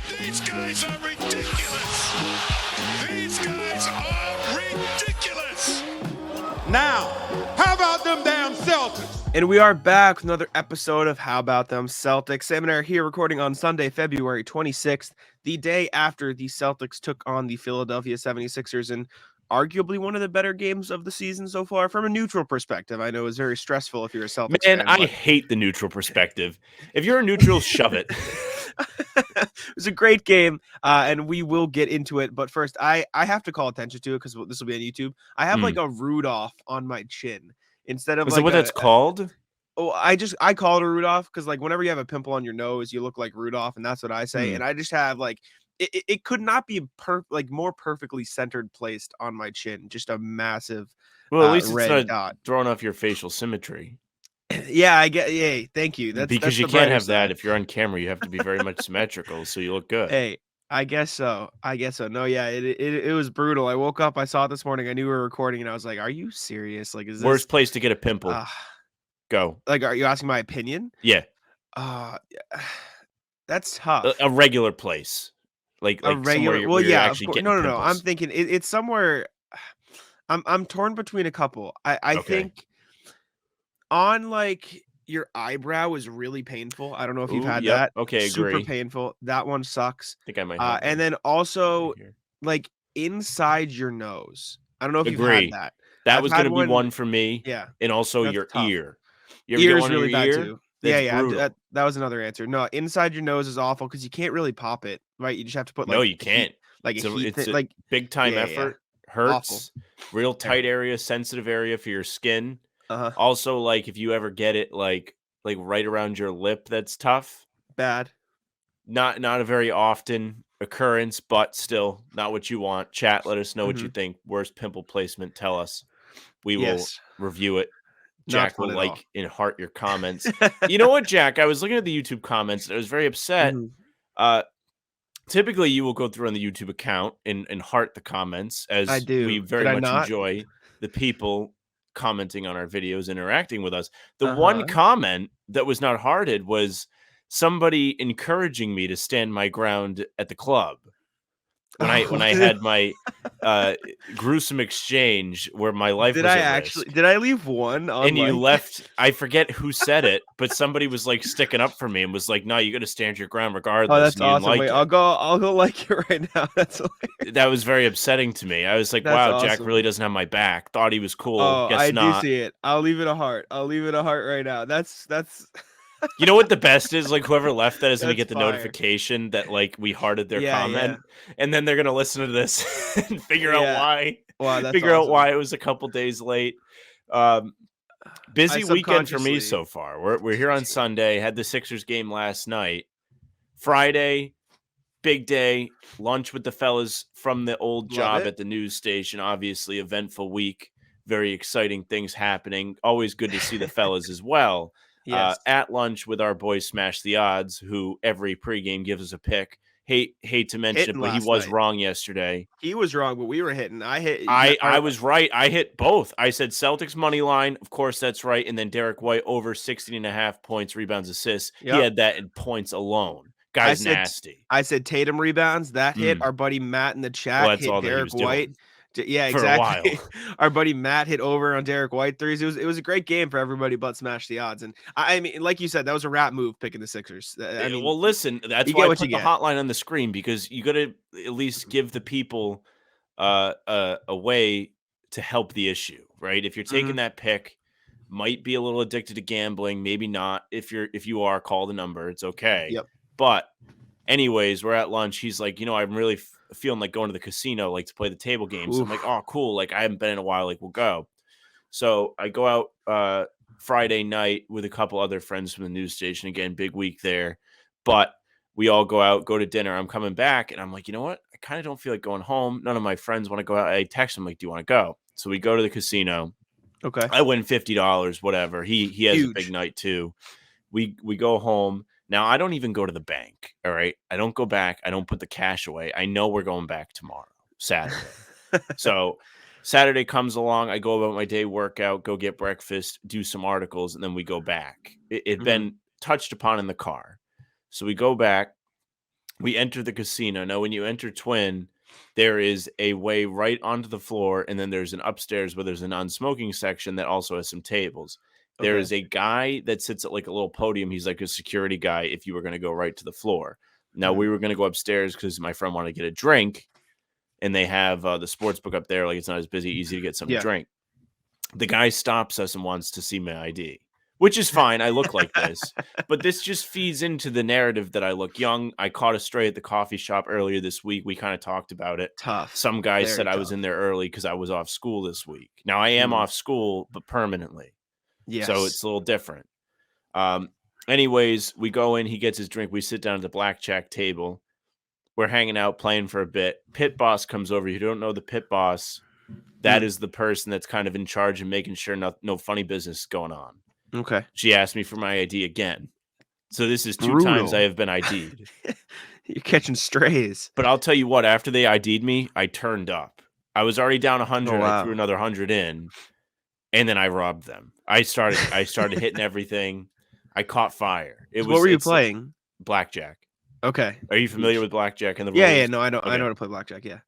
These guys are ridiculous. These guys are ridiculous. Now, how about them damn Celtics? And we are back with another episode of How About Them Celtics. Sam and I are here recording on Sunday, February 26th, the day after the Celtics took on the Philadelphia 76ers in arguably one of the better games of the season so far from a neutral perspective. I know it's very stressful if you're a Celtics fan. I hate the neutral perspective. If you're a neutral, shove it. It was a great game, and we will get into it. But first, I have to call attention to it because this will be on YouTube. I have like a Rudolph on my chin. Instead of Is that what that's called? I call it a Rudolph because like whenever you have a pimple on your nose, you look like Rudolph, and that's what I say. And I just have like it could not be more perfectly centered placed on my chin. Just a massive well, at least red it's not dot. throwing off your facial symmetry. Yeah, I get. Yay, thank you. Because you can't have that if you're on camera. You have to be very much symmetrical, so you look good. Hey, I guess so. No, yeah, it was brutal. I woke up, I saw it this morning. I knew we were recording, and I was like, "Are you serious? Like, is this worst place to get a pimple?" Go. Like, are you asking my opinion? Yeah. That's tough. A regular place, like a regular. Well, yeah. No. I'm thinking it's somewhere. I'm torn between a couple. I think on like your eyebrow is really painful. I don't know if you've had that. Okay, super agree. painful. That one sucks. I think I might. And then also like inside your nose. I don't know if you've had that. That was going to be one for me. Yeah, and also your ear. Your ear's really bad too. Yeah. That was another answer. No, inside your nose is awful because you can't really pop it, right? You just have to put like no, you can't. It's a big time effort. Hurts. Awful. Real tight area, sensitive area for your skin. Also, like if you ever get it like right around your lip, that's tough. Bad. Not a very often occurrence, but still not what you want. Chat, let us know what you think. Worst pimple placement, tell us. We will review it. Jack will like and heart your comments. You know what, Jack? I was looking at the YouTube comments and I was very upset. Typically, you will go through on the YouTube account and heart the comments, as I do. We very much enjoy the people commenting on our videos, interacting with us. The one comment that was not hearted was somebody encouraging me to stand my ground at the club. When I had my gruesome exchange where my life was at risk. Did I leave one on? And you left. I forget who said it, but somebody was like sticking up for me and was like, "No, you got to stand your ground regardless." Oh, that's awesome. Wait, I'll go like it right now. That's hilarious. That was very upsetting to me. I was like, "Wow, awesome. Jack really doesn't have my back." Thought he was cool. Oh, Guess I not. do see it. I'll leave it a heart. Right now. That's. You know what the best is? Like whoever left that is going to get the notification that like we hearted their comment, and then they're going to listen to this and figure out why. Wow, that's figure out why it was a couple days late. Busy weekend for me so far. We're here on Sunday. Had the Sixers game last night. Friday, big day. Lunch with the fellas from the old job at the news station. Obviously, eventful week. Very exciting things happening. Always good to see the fellas as well. Yes. At lunch with our boy Smash the Odds, who every pregame gives us a pick. Hate to mention it, but he was wrong yesterday. He was wrong, but we were hitting. I was right. I hit both. I said Celtics money line. Of course, that's right. And then Derrick White over 16.5 points, rebounds, assists. Yep. He had that in points alone. Guy's nasty. I said Tatum rebounds. That hit. Our buddy Matt in the chat hit Derrick White. Yeah, exactly. Our buddy Matt hit over on Derrick White threes. It was a great game for everybody but Smash the Odds. And I mean, like you said, that was a rat move picking the Sixers. I mean, well, listen, that's why I put the hotline on the screen, because you got to at least give the people a way to help the issue, right? If you're taking that pick, might be a little addicted to gambling, maybe not. If you are, call the number. It's okay. Yep. But anyways, we're at lunch. He's like, I'm really feeling like going to the casino, like to play the table games. So I'm like, oh, cool. Like I haven't been in a while. Like we'll go. So I go out Friday night with a couple other friends from the news station. Again, big week there. But we all go out, go to dinner. I'm coming back and I'm like, you know what? I kind of don't feel like going home. None of my friends want to go out. I text him like, do you want to go? So we go to the casino. Okay. I win $50, whatever. He has a big night too. We go home. Now, I don't even go to the bank, all right? I don't go back. I don't put the cash away. I know we're going back tomorrow, Saturday. So Saturday comes along. I go about my day workout, go get breakfast, do some articles, and then we go back. It had been touched upon in the car. So we go back. We enter the casino. Now, when you enter Twin, there is a way right onto the floor, and then there's an upstairs where there's a non-smoking section that also has some tables. There Okay. is a guy that sits at like a little podium. He's like a security guy if you were going to go right to the floor. Now, we were going to go upstairs because my friend wanted to get a drink, and they have the sports book up there. Like, it's not as busy, easy to get something to drink. The guy stops us and wants to see my ID, which is fine. I look like this, but this just feeds into the narrative that I look young. I caught a stray at the coffee shop earlier this week. We kind of talked about it. Tough. Some guy Very said I was tough. in there early because I was off school this week. Now I am off school, but permanently. Yes. So it's a little different. Anyways, we go in, he gets his drink. We sit down at the blackjack table. We're hanging out, playing for a bit. Pit boss comes over. You don't know the pit boss. That is the person that's kind of in charge of making sure no funny business is going on. Okay. She asked me for my ID again. So this is 2 times I have been ID'd. You're catching strays. But I'll tell you what, after they ID'd me, I turned up. I was already down 100. Oh, wow. I threw another 100 in, and then I robbed them. I started hitting everything. I caught fire. What were you playing? Blackjack. Okay. Are you familiar with blackjack and the rules? Yeah. No, I know. Okay. I know how to play blackjack. Yeah.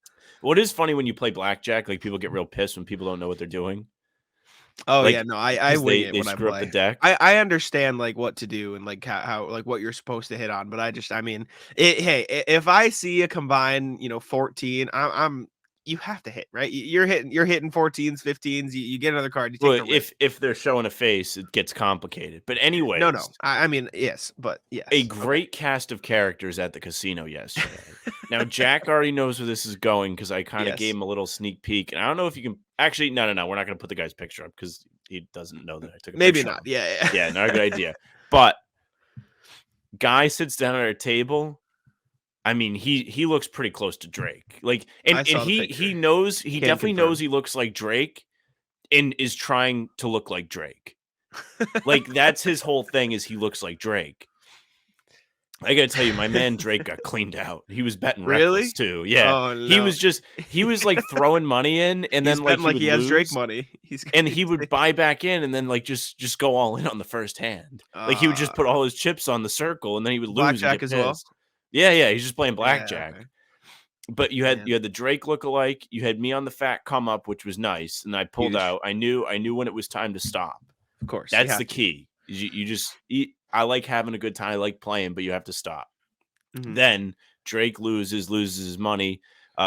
What is funny when you play blackjack, like people get real pissed when people don't know what they're doing. Oh Like, yeah. No, I wing it they when I screw up play. the deck. I understand like what to do and like how like what you're supposed to hit on, but I mean, if I see a combined 14, I'm you have to hit, right? You're hitting 14s, 15s. You get another card. You take Well, the risk. if they're showing a face, it gets complicated. But anyways, No. I mean, yes, but yes. a great cast of characters at the casino yesterday. Now, Jack already knows where this is going because I kind of Yes. gave him a little sneak peek. And I don't know if you can actually. No. We're not going to put the guy's picture up because he doesn't know that I took a Maybe picture. not. of him. Yeah. Yeah, not a good idea. But guy sits down at our table. I mean, he looks pretty close to Drake. Like, and I saw the he picture. knows he Can definitely confirm. knows he looks like Drake and is trying to look like Drake. Like, that's his whole thing is he looks like Drake. I gotta tell you, my man Drake got cleaned out. He was betting Really? reckless too. Yeah, Oh, he no. was like throwing money in, and He's then like betting like he has Drake lose, money. and he would buy back in, and then like just go all in on the first hand. Like he would just put all his chips on the circle, and then he would lose. Blackjack and as get well? pissed. Yeah, he's just playing blackjack. okay. But you had Man. the Drake lookalike. You had me on the fat come up, which was nice, and I pulled Huge. out. I knew when it was time to stop. Of course. you That's have the to. key. You just eat. I like having a good time. I like playing, but you have to stop. Mhm. Then Drake loses his money.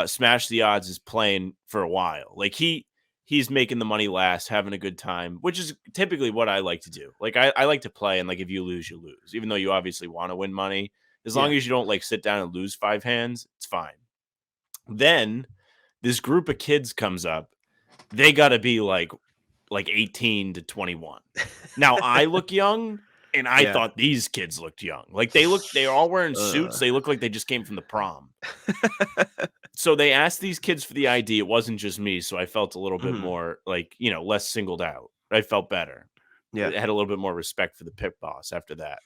Smash the Odds is playing for a while. Like he's making the money last, having a good time, which is typically what I like to do. Like I like to play, and like if you lose, you lose. Even though you obviously want to win money, as long as you don't like sit down and lose 5 hands, it's fine. Then this group of kids comes up. They got to be like 18 to 21. Now I look young. And I thought these kids looked young. Like they're all wearing suits. They look like they just came from the prom. So they asked these kids for the ID. It wasn't just me. So I felt a little bit more like, less singled out. I felt better. Yeah. I had a little bit more respect for the pit boss after that.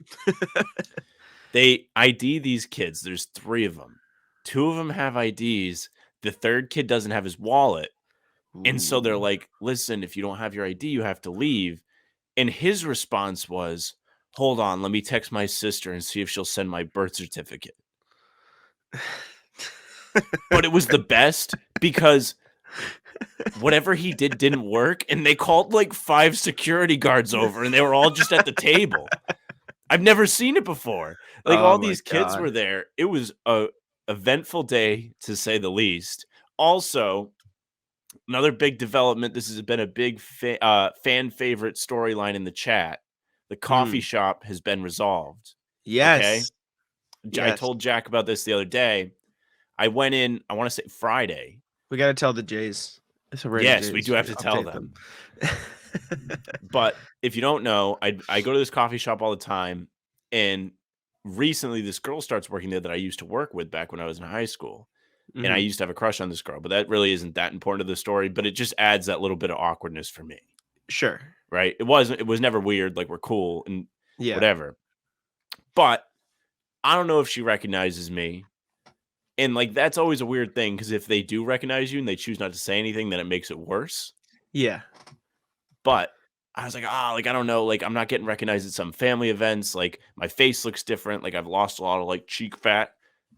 They ID these kids. There's 3 of them. 2 of them have IDs. The 3rd kid doesn't have his wallet. And so they're like, listen, if you don't have your ID, you have to leave. And his response was, hold on, let me text my sister and see if she'll send my birth certificate. But it was the best because whatever he did didn't work. And they called like 5 security guards over and they were all just at the table. I've never seen it before. Like all these kids were there. It was a eventful day to say the least. Also, another big development. This has been a big fan favorite storyline in the chat. The coffee shop has been resolved. Yes. Okay? I Yes. told Jack about this the other day. I went in, I want to say Friday. We got to tell the Jays. Yes, we do have to tell them. But if you don't know, I go to this coffee shop all the time. And recently this girl starts working there that I used to work with back when I was in high school. And I used to have a crush on this girl, but that really isn't that important to the story, but it just adds that little bit of awkwardness for me. Sure. Right? It was never weird, like we're cool and whatever. But I don't know if she recognizes me. And like that's always a weird thing because if they do recognize you and they choose not to say anything, then it makes it worse. Yeah. But I was like, like I don't know, like I'm not getting recognized at some family events, like my face looks different, like I've lost a lot of like cheek fat.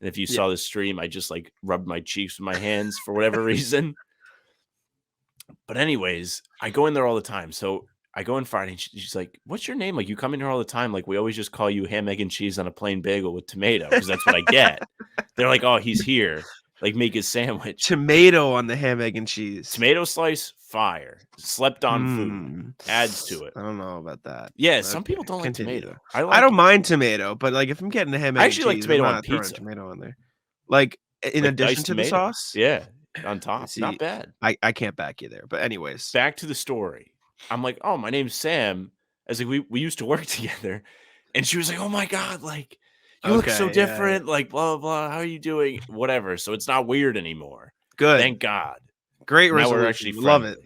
And if you saw the stream, I just like rubbed my cheeks with my hands for whatever reason. But anyways, I go in there all the time. So I go in Friday and she's like, "What's your name? Like, you come in here all the time. Like, we always just call you ham, egg, and cheese on a plain bagel with tomato because that's what I get." They're like, "Oh, he's here. Like, make his sandwich." Tomato on the ham, egg, and cheese. Tomato slice, fire. Slept on food. Adds to it. I don't know about that. Yeah, some people don't like tomato. I don't mind tomato, but like if I'm getting a ham, egg, I and actually like cheese, tomato I'm on not throwing pizza. tomato on there. Like in Like addition diced to the tomato. sauce. Yeah, on top. See, Not bad. I can't back you there. But anyways, back to the story. I'm like, "Oh, my name's Sam." I was like, we used to work together. And she was like, "Oh my God, like you look so different, like blah, blah, how are you doing?" Whatever. So it's not weird anymore. Good. Thank God. Great now resolution. we're actually friendly. Love it.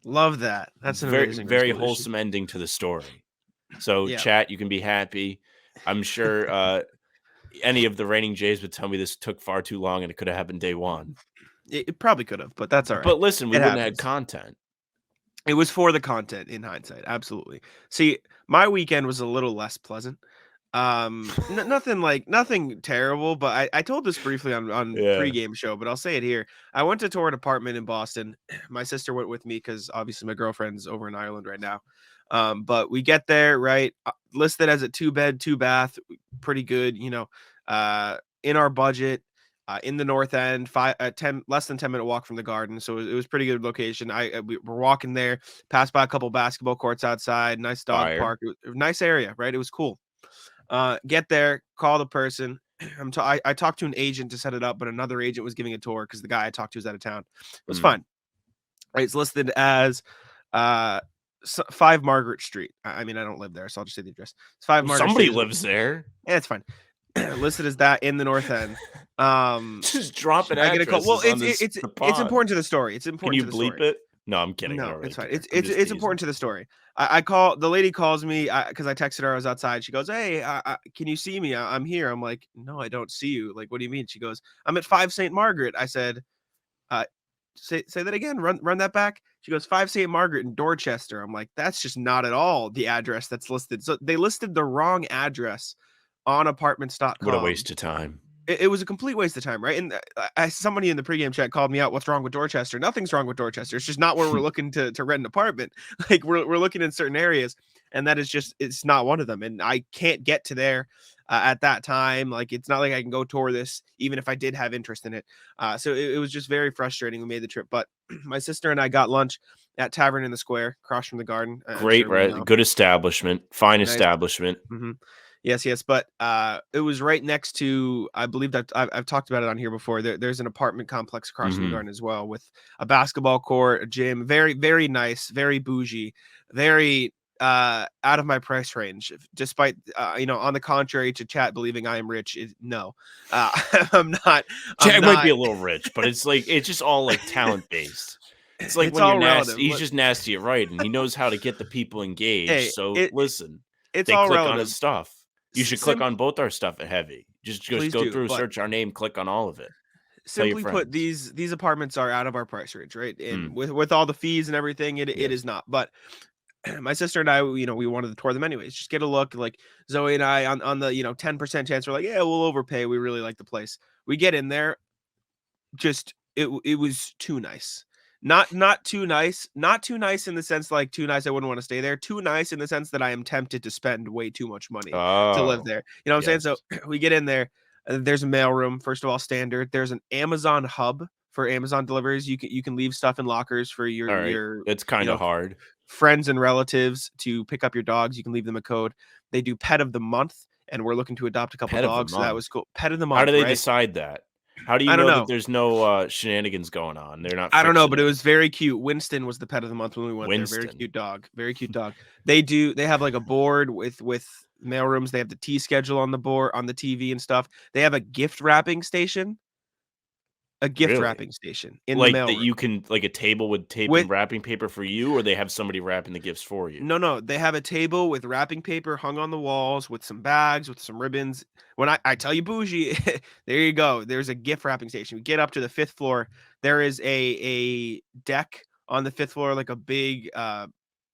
Love that. That's an amazing very resolution. wholesome ending to the story. So chat, you can be happy. I'm sure any of the reigning Jays would tell me this took far too long and it could have happened day one. It probably could have, but that's all right. But listen, we It wouldn't happens. have had content. It was for the content in hindsight. Absolutely. See, my weekend was a little less pleasant. Nothing terrible, but I told this briefly on pregame show, but I'll say it here. I went to tour an apartment in Boston. My sister went with me because obviously my girlfriend's over in Ireland right now. But we get there, right? Listed as a 2-bed, 2-bath, pretty good, in our budget. In the North End, less than 10-minute walk from the Garden, so it was pretty good location. We were walking there, passed by a couple basketball courts outside, nice dog park, nice area, right? It was cool. Get there, call the person. I talked to an agent to set it up, but another agent was giving a tour because the guy I talked to was out of town. It was fine. Right, it's listed as 5 Margaret Street. I mean, I don't live there, so I'll just say the address. It's 5 Margaret Somebody Street. lives there. Yeah, it's fine. Listed as that in the North End. Just drop it. I get a call. Well, it's important to the story. It's important. Can you bleep it? No, I'm kidding. No, it's fine. It's important to the story. I call the lady calls me because I texted her. I was outside. She goes, "Hey, can you see me? I'm here." I'm like, "No, I don't see you." Like, what do you mean? She goes, "I'm at 5 St. Margaret." I said, "Say that again. Run that back." She goes, 5 St. Margaret in Dorchester. I'm like, that's just not at all the address that's listed. So they listed the wrong address on apartments.com. What a waste of time. It was a complete waste of time, right? And somebody in the pregame chat called me out. What's wrong with Dorchester? Nothing's wrong with Dorchester. It's just not where we're looking to rent an apartment. Like we're looking in certain areas, and that is just it's not one of them. And I can't get to there at that time. Like it's not like I can go tour this, even if I did have interest in it. So it was just very frustrating. We made the trip, but my sister and I got lunch at Tavern in the Square, across from the Garden. Great, right? Good establishment, fine establishment. Mm-hmm. Yes, but it was right next to, I believe that I've talked about it on here before. There's an apartment complex across from the Garden as well, with a basketball court, a gym, very, very nice, very bougie, very out of my price range. Despite on the contrary to chat believing I am rich, no, I'm not. Chat might be a little rich, but it's just all like talent based. It's like when you're nasty, he's just nasty at writing. He knows how to get the people engaged. Listen, it's they all click relative. on his stuff. You should click on both our stuff at Heavy. Just go through, search our name, click on all of it. Simply put, these apartments are out of our price range, right? And with all the fees and everything, it is not. But my sister and I, we wanted to tour them anyways. Just get a look. Like Zoe and I on the 10% chance, we're like, yeah, we'll overpay. We really like the place. We get in there, just it was too nice. Not too nice in the sense like too nice I wouldn't want to stay there. Too nice in the sense that I am tempted to spend way too much money to live there. You know what I'm saying? So we get in there. There's a mailroom, first of all, standard. There's an Amazon hub for Amazon deliveries. You can leave stuff in lockers for your it's kind of hard. Friends and relatives to pick up your dogs. You can leave them a code. They do pet of the month, and we're looking to adopt a couple dogs. So that was cool. Pet of the month. How do they decide that? How do you know that there's no shenanigans going on? They're not. I don't know, but it was very cute. Winston was the pet of the month when we went there. Very cute dog. Very cute dog. They have like a board with mailrooms. They have the tea schedule on the board, on the TV and stuff. They have a gift wrapping station. Wrapping station in the mailroom. That you can like a table with tape and wrapping paper for you, or they have somebody wrapping the gifts for you. No, they have a table with wrapping paper hung on the walls with some bags with some ribbons. When I tell you bougie, there you go. There's a gift wrapping station. We get up to the 5th floor. There is a deck on the 5th floor, like a big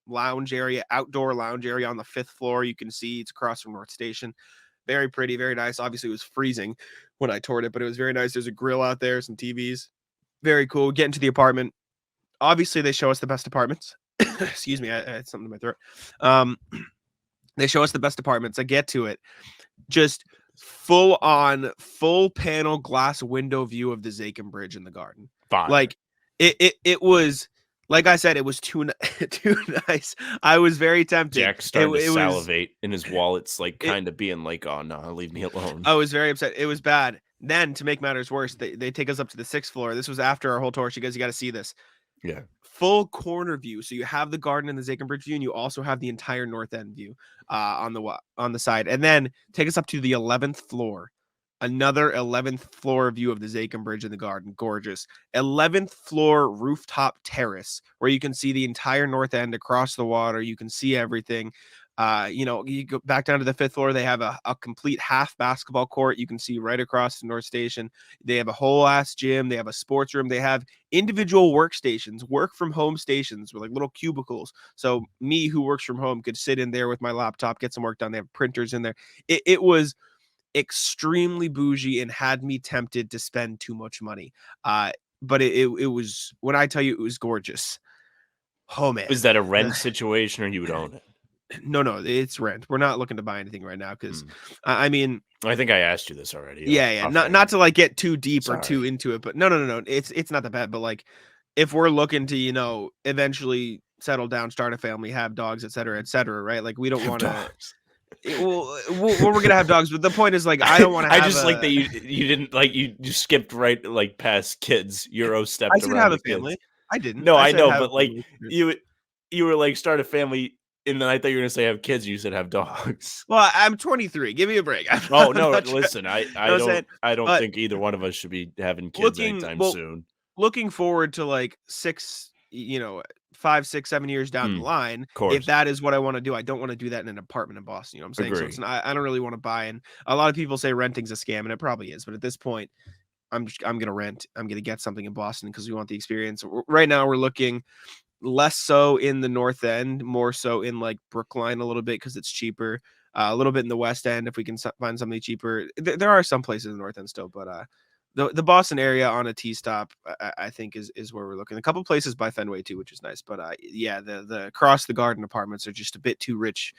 lounge area, outdoor lounge area on the 5th floor. You can see it's across from North Station. Very pretty, very nice. Obviously, it was freezing when I toured it, but it was very nice. There's a grill out there, some TVs. Very cool. Get into the apartment. Obviously, they show us the best apartments. Excuse me, I had something in my throat. They show us the best apartments. I get to it. Just full panel glass window view of the Zakin Bridge in the garden. Fine. Like it was, like I said, it was too nice. I was very tempted. Jack started to it salivate in his wallet's like kind of being like, oh no, leave me alone. I was very upset. It was bad. Then to make matters worse, they take us up to the 6th floor. This was after our whole tour. She goes, you got to see this. Yeah. Full corner view. So you have the garden and the Zakin Bridge view, and you also have the entire north end view on the side. And then take us up to the 11th floor. Another 11th floor view of the Zakin Bridge in the garden. Gorgeous. 11th floor rooftop terrace where you can see the entire north end across the water. You can see everything. You go back down to the 5th floor. They have a complete half basketball court. You can see right across the North Station. They have a whole ass gym. They have a sports room. They have individual workstations, work from home stations with like little cubicles. So me, who works from home, could sit in there with my laptop, get some work done. They have printers in there. It was extremely bougie and had me tempted to spend too much money. But it was, when I tell you it was gorgeous. Oh man. Is that a rent situation or you would own it? No, it's rent. We're not looking to buy anything right now because, I mean, I think I asked you this already. Yeah. Not to like get too deep or too into it, but no. It's not that bad. But like, if we're looking to, eventually settle down, start a family, have dogs, et cetera, right? Like, we don't want to. Well, we're gonna have dogs, but the point is, like, I don't want to. I just like that you didn't like you skipped right like past kids. Euro stepped. I said have a family. Kids. I didn't. No, I know, but like you were like start a family. And then I thought you were gonna say have kids. You said have dogs. Well, I'm 23. Give me a break. Oh no, listen, I don't think either one of us should be having kids anytime soon. Looking forward to like 5, 6, 7 years down the line, if that is what I want to do. I don't want to do that in an apartment in Boston. You know what I'm saying? So I don't really want to buy in. A lot of people say renting's a scam, and it probably is. But at this point, I'm gonna rent. I'm gonna get something in Boston because we want the experience. Right now, we're looking less so in the north end, more so in like Brookline a little bit because it's cheaper. A little bit in the west end if we can find something cheaper. There are some places in the north end still, but the Boston area on a T stop, I think is where we're looking. A couple places by Fenway too, which is nice. But the across the garden apartments are just a bit too rich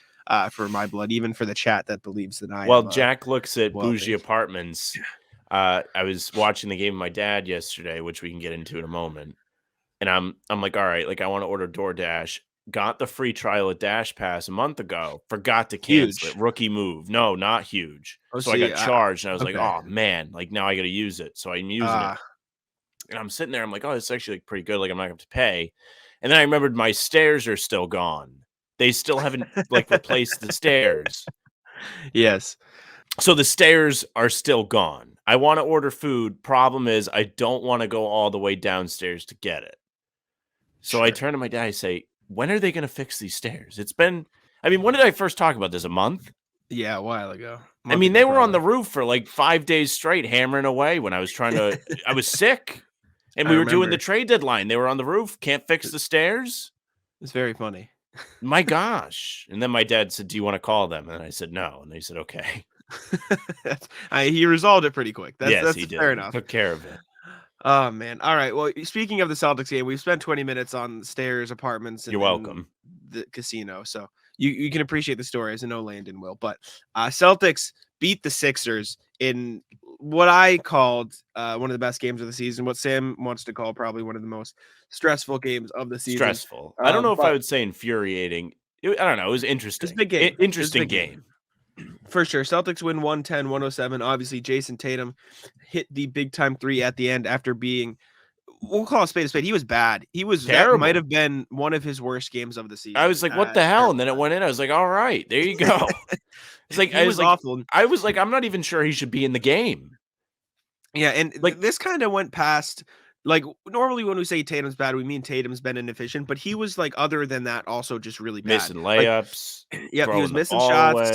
for my blood, even for the chat that believes that I am. Well, Jack looks at bougie apartments. I was watching the game with my dad yesterday, which we can get into in a moment. And I'm like, all right, like I want to order DoorDash. Got the free trial at Dash Pass a month ago. Forgot to cancel it. Rookie move. No, not huge. So I got charged, and I was like, oh man, like now I got to use it. So I'm using it, and I'm sitting there. I'm like, oh, it's actually like pretty good. Like I'm not going to have to pay. And then I remembered my stairs are still gone. They still haven't like replaced the stairs. Yes. So the stairs are still gone. I want to order food. Problem is, I don't want to go all the way downstairs to get it. So I turn to my dad. I say, when are they going to fix these stairs? It's been, when did I first talk about this? A month? Yeah, a while ago. They were on the roof for like 5 days straight, hammering away when I was I was sick. And we were doing the trade deadline. They were on the roof. Can't fix the stairs. It's very funny. My gosh. And then my dad said, do you want to call them? And I said, no. And they said, okay. He resolved it pretty quick. That's he did. Fair enough. Took care of it. Oh man! All right. Well, speaking of the Celtics game, we've spent 20 minutes on stairs, apartments, and you're welcome. The casino, so you can appreciate the stories. I know Landon will, but Celtics beat the Sixers in what I called one of the best games of the season. What Sam wants to call probably one of the most stressful games of the season. Stressful. I don't know if I would say infuriating. I don't know. It was interesting. It's a big game. Interesting game. For sure. Celtics win 110-107. Obviously, Jayson Tatum hit the big time 3 at the end after being, we'll call a spade a spade. He was bad. That might have been one of his worst games of the season. I was like, what the hell? And then it went in. I was like, all right, there you go. It's like, I was awful. I was like, I'm not even sure he should be in the game. Yeah. And like this kind of went past. Like normally when we say Tatum's bad, we mean Tatum's been inefficient, but he was like, other than that, also just really bad. Missing layups. He was missing shots,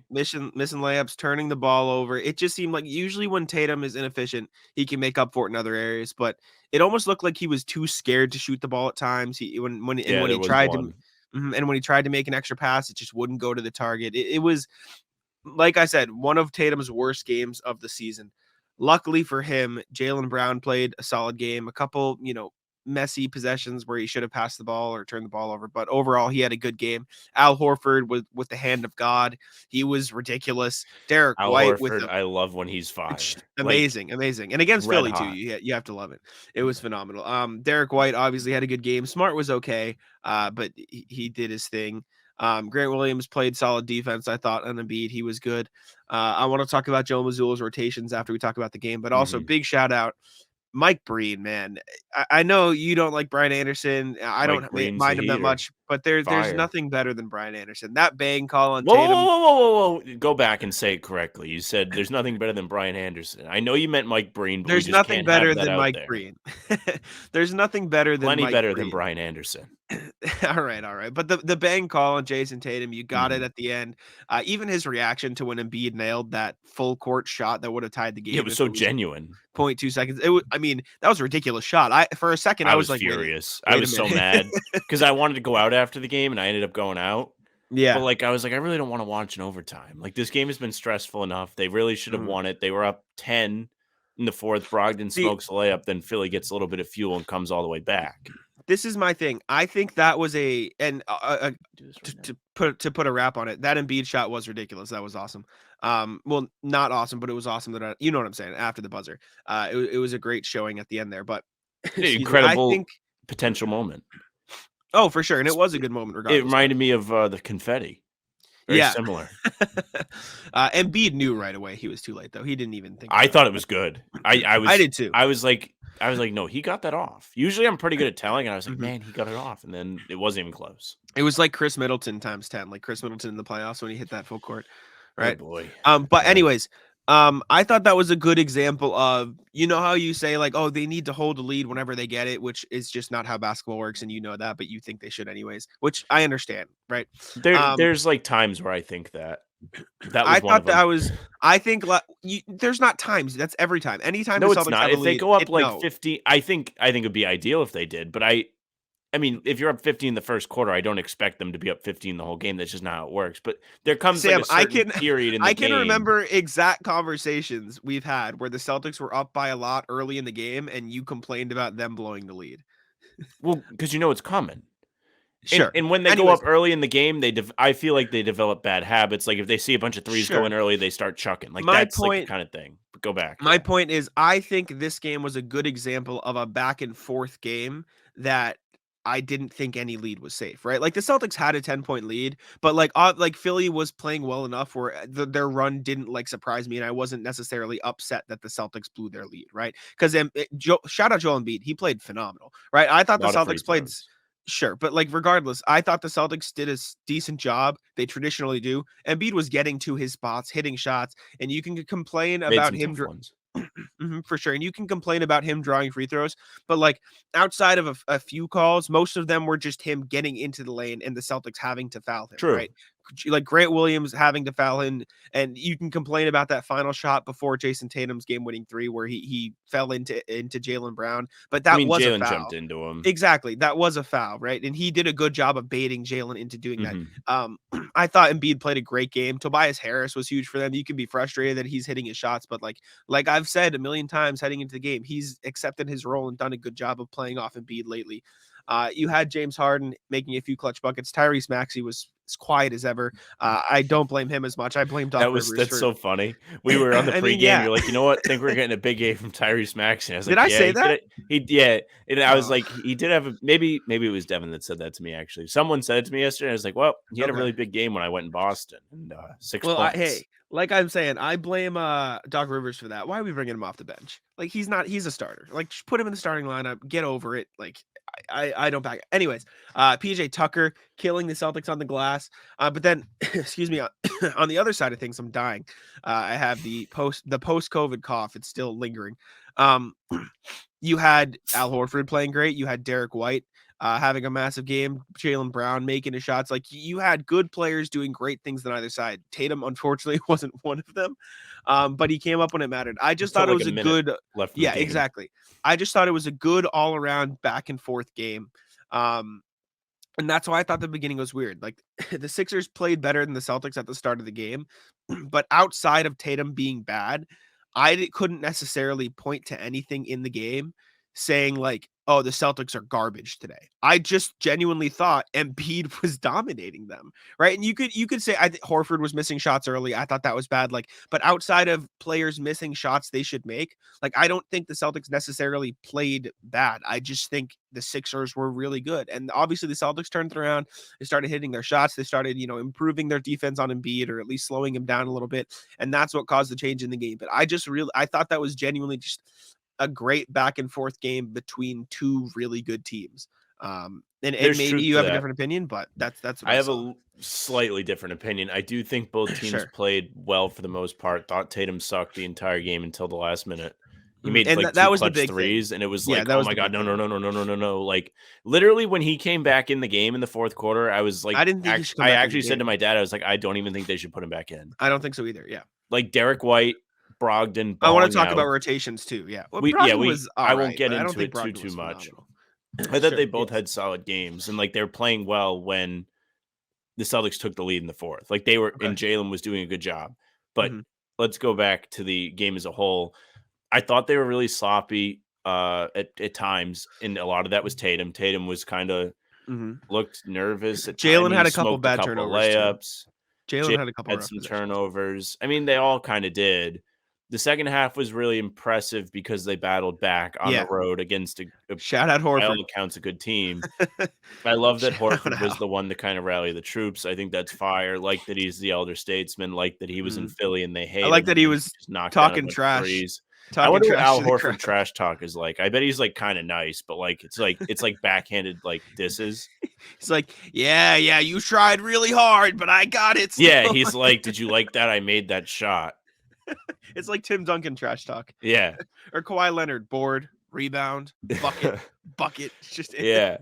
missing layups, turning the ball over. It just seemed like usually when Tatum is inefficient, he can make up for it in other areas, but it almost looked like he was too scared to shoot the ball at times. When he tried to make an extra pass, it just wouldn't go to the target. It was like I said, one of Tatum's worst games of the season. Luckily for him, Jaylen Brown played a solid game. A couple, messy possessions where he should have passed the ball or turned the ball over, but overall he had a good game. Al Horford with the hand of God, he was ridiculous. Derrick Al White with Horford, I love when he's fire. amazing, and against red Philly too. hot. You have to love it. It was phenomenal. Derrick White obviously had a good game. Smart was okay, but he did his thing. Grant Williams played solid defense, I thought, on Embiid. He was good. I want to talk about Joe Mazzulla's rotations after we talk about the game, but also big shout out Mike Breen, man. I know you don't like Brian Anderson. I Mike don't Breen's mind a him that heater. much, but there's Fire. nothing better than Brian Anderson. That bang call on Whoa, Tatum. whoa. Go back and say it correctly. You said there's nothing better than Brian Anderson. I know you meant Mike Breen, but There's we just nothing can't better have that than out Mike there. Breen. There's nothing better than Plenty Mike better Breen. than Brian Anderson. All right. But the bang call on Jayson Tatum, you got it at the end. Even his reaction to when Embiid nailed that full court shot that would have tied the game. Yeah, it was so genuine. 0.2 seconds. That was a ridiculous shot. For a second, I was like, furious. wait I a was so minute. mad because I wanted to go out after the game and I ended up going out. Yeah. But I was like, I really don't want to watch an overtime. This game has been stressful enough. They really should have won it. They were up 10 in the fourth. Brogdon smokes a layup. Then Philly gets a little bit of fuel and comes all the way back. This is my thing. I think that was to put a wrap on it. That Embiid shot was ridiculous. That was awesome. Well, not awesome, but it was awesome that you know what I'm saying. After the buzzer, it was a great showing at the end there. But incredible potential moment. Oh, for sure, and it was a good moment. Regardless, it reminded me of the confetti. Very similar. Embiid knew right away he was too late, though. He didn't even think. I thought it was good. I did too. I was like, no, he got that off. Usually I'm pretty good at telling, and I was like, man, he got it off. And then it wasn't even close. It was like Chris Middleton times 10, like Chris Middleton in the playoffs when he hit that full court. Right. Oh boy. But anyways, I thought that was a good example of, how you say oh, they need to hold the lead whenever they get it, which is just not how basketball works. And that, but you think they should anyways, which I understand. Right. There's times where I think that. I thought there's not times. That's every time. Anytime. No, it's not. If they go up 15, I think it'd be ideal if they did. But I mean, if you're up 15 in the first quarter, I don't expect them to be up 15 the whole game. That's just not how it works. But there comes Sam, a certain period in the game. I can remember exact conversations we've had where the Celtics were up by a lot early in the game, and you complained about them blowing the lead. Well, because it's coming. Sure. And when they go up early in the game, I feel like they develop bad habits. Like if they see a bunch of threes go in early, they start chucking. That's the kind of thing. But go back. My point is, I think this game was a good example of a back and forth game that I didn't think any lead was safe, right? The Celtics had a 10-point lead, but Philly was playing well enough where their run didn't surprise me, and I wasn't necessarily upset that the Celtics blew their lead, right? Because shout out Joel Embiid, he played phenomenal, right? I thought the Celtics played. Sure, but regardless, I thought the Celtics did a decent job. They traditionally do. Embiid was getting to his spots, hitting shots, and you can complain about him. For sure, and you can complain about him drawing free throws, but outside of a few calls, most of them were just him getting into the lane and the Celtics having to foul him. True. Right? Grant Williams having to foul him, and you can complain about that final shot before Jayson Tatum's game-winning three, where he fell into Jaylen Brown, but that was a foul. Jumped into him. Exactly, that was a foul, right? And he did a good job of baiting Jaylen into doing that. I thought Embiid played a great game. Tobias Harris was huge for them. You can be frustrated that he's hitting his shots, but like I've said a million times heading into the game, he's accepted his role and done a good job of playing off Embiid lately. You had James Harden making a few clutch buckets. Tyrese Maxey was as quiet as ever. I don't blame him as much. I blame Doc Rivers. That's so funny. We were on the pregame. You're like, you know what? I think we're getting a big game from Tyrese Maxey. I was did I say that? And I was like, he did have maybe it was Devin that said that to me. Actually, someone said it to me yesterday. I was like, well, he had a really big game when I went in Boston and 6 points. Hey, like I'm saying, I blame Doc Rivers for that. Why are we bringing him off the bench? He's a starter. Just put him in the starting lineup. Get over it. I don't back it. Anyways, PJ Tucker killing the Celtics on the glass. But then, excuse me, on the other side of things, I'm dying. I have the post-COVID cough. It's still lingering. You had Al Horford playing great. You had Derrick White having a massive game. Jaylen Brown making his shots. You had good players doing great things on either side. Tatum, unfortunately, wasn't one of them, but he came up when it mattered. I just thought it was a good. Yeah, exactly. I just thought it was a good all-around back and forth game. And that's why I thought the beginning was weird. Like the Sixers played better than the Celtics at the start of the game, but outside of Tatum being bad, couldn't necessarily point to anything in the game saying like, "Oh, the Celtics are garbage today." I just genuinely thought Embiid was dominating them, right? And you could say I think Horford was missing shots early. I thought that was bad. Like, but outside of players missing shots they should make, like I don't think the Celtics necessarily played bad. I just think the Sixers were really good. And obviously the Celtics turned it around. They started hitting their shots. They started, improving their defense on Embiid or at least slowing him down a little bit. And that's what caused the change in the game. But I thought that was genuinely just a great back and forth game between two really good teams. And There's maybe truth you to have a that. different opinion, but that's what I I have saw. a slightly different opinion. I do think both teams Sure. played well for the most part. Thought Tatum sucked the entire game until the last minute. He Mhm. made And like that two was the clutch big thing. threes, and it was Yeah, like, that oh was my the god, big no, thing. no, no, no, no, no, no, no. Like literally, when he came back in the game in the fourth quarter, I was like, I didn't think he should come I back in the actually said to game. my dad, I was like, I don't even think they should put him back in. I don't think so either. Yeah. Like Derrick White, Brogdon I want to balling talk about out. rotations too. Yeah. Well, Brogdon was all I won't right, get but I don't into think it Brogdon too was much. phenomenal. I thought Sure. they both Yes. had solid games, and like they were playing well when the Celtics took the lead in the fourth. Like they were, Okay. and Jalen was doing a good job. But Mhm. let's go back to the game as a whole. I thought they were really sloppy at times, and a lot of that was Tatum. Tatum was kind of Mhm. looked nervous at times. Jalen He had a couple smoked a bad couple of turnovers too. layups. Jalen Jalen had a couple had rough some possessions. turnovers. I mean, they all kind of did. The second half was really impressive because they battled back on the Yeah. road against Shout out by all Horford. accounts, a good team. I love that Shout out Horford was Al. the one to kind of rally the troops. I think that's fire. Like that he's the elder statesman. Like that he was in Mhm. Philly and they I hate like him that and he he was just knocked down a talking bunch of trash threes. I talking wonder what trash Al to the Horford crowd. trash talk is like. I bet he's like kind of nice, but like it's like backhanded like disses. He's like, "Yeah, yeah, you tried really hard, but I got it Yeah, still." he's like, "Did you like that? I made that shot." It's like Tim Duncan trash talk. Yeah. Or Kawhi Leonard, board, rebound, bucket, bucket. It's just Yeah.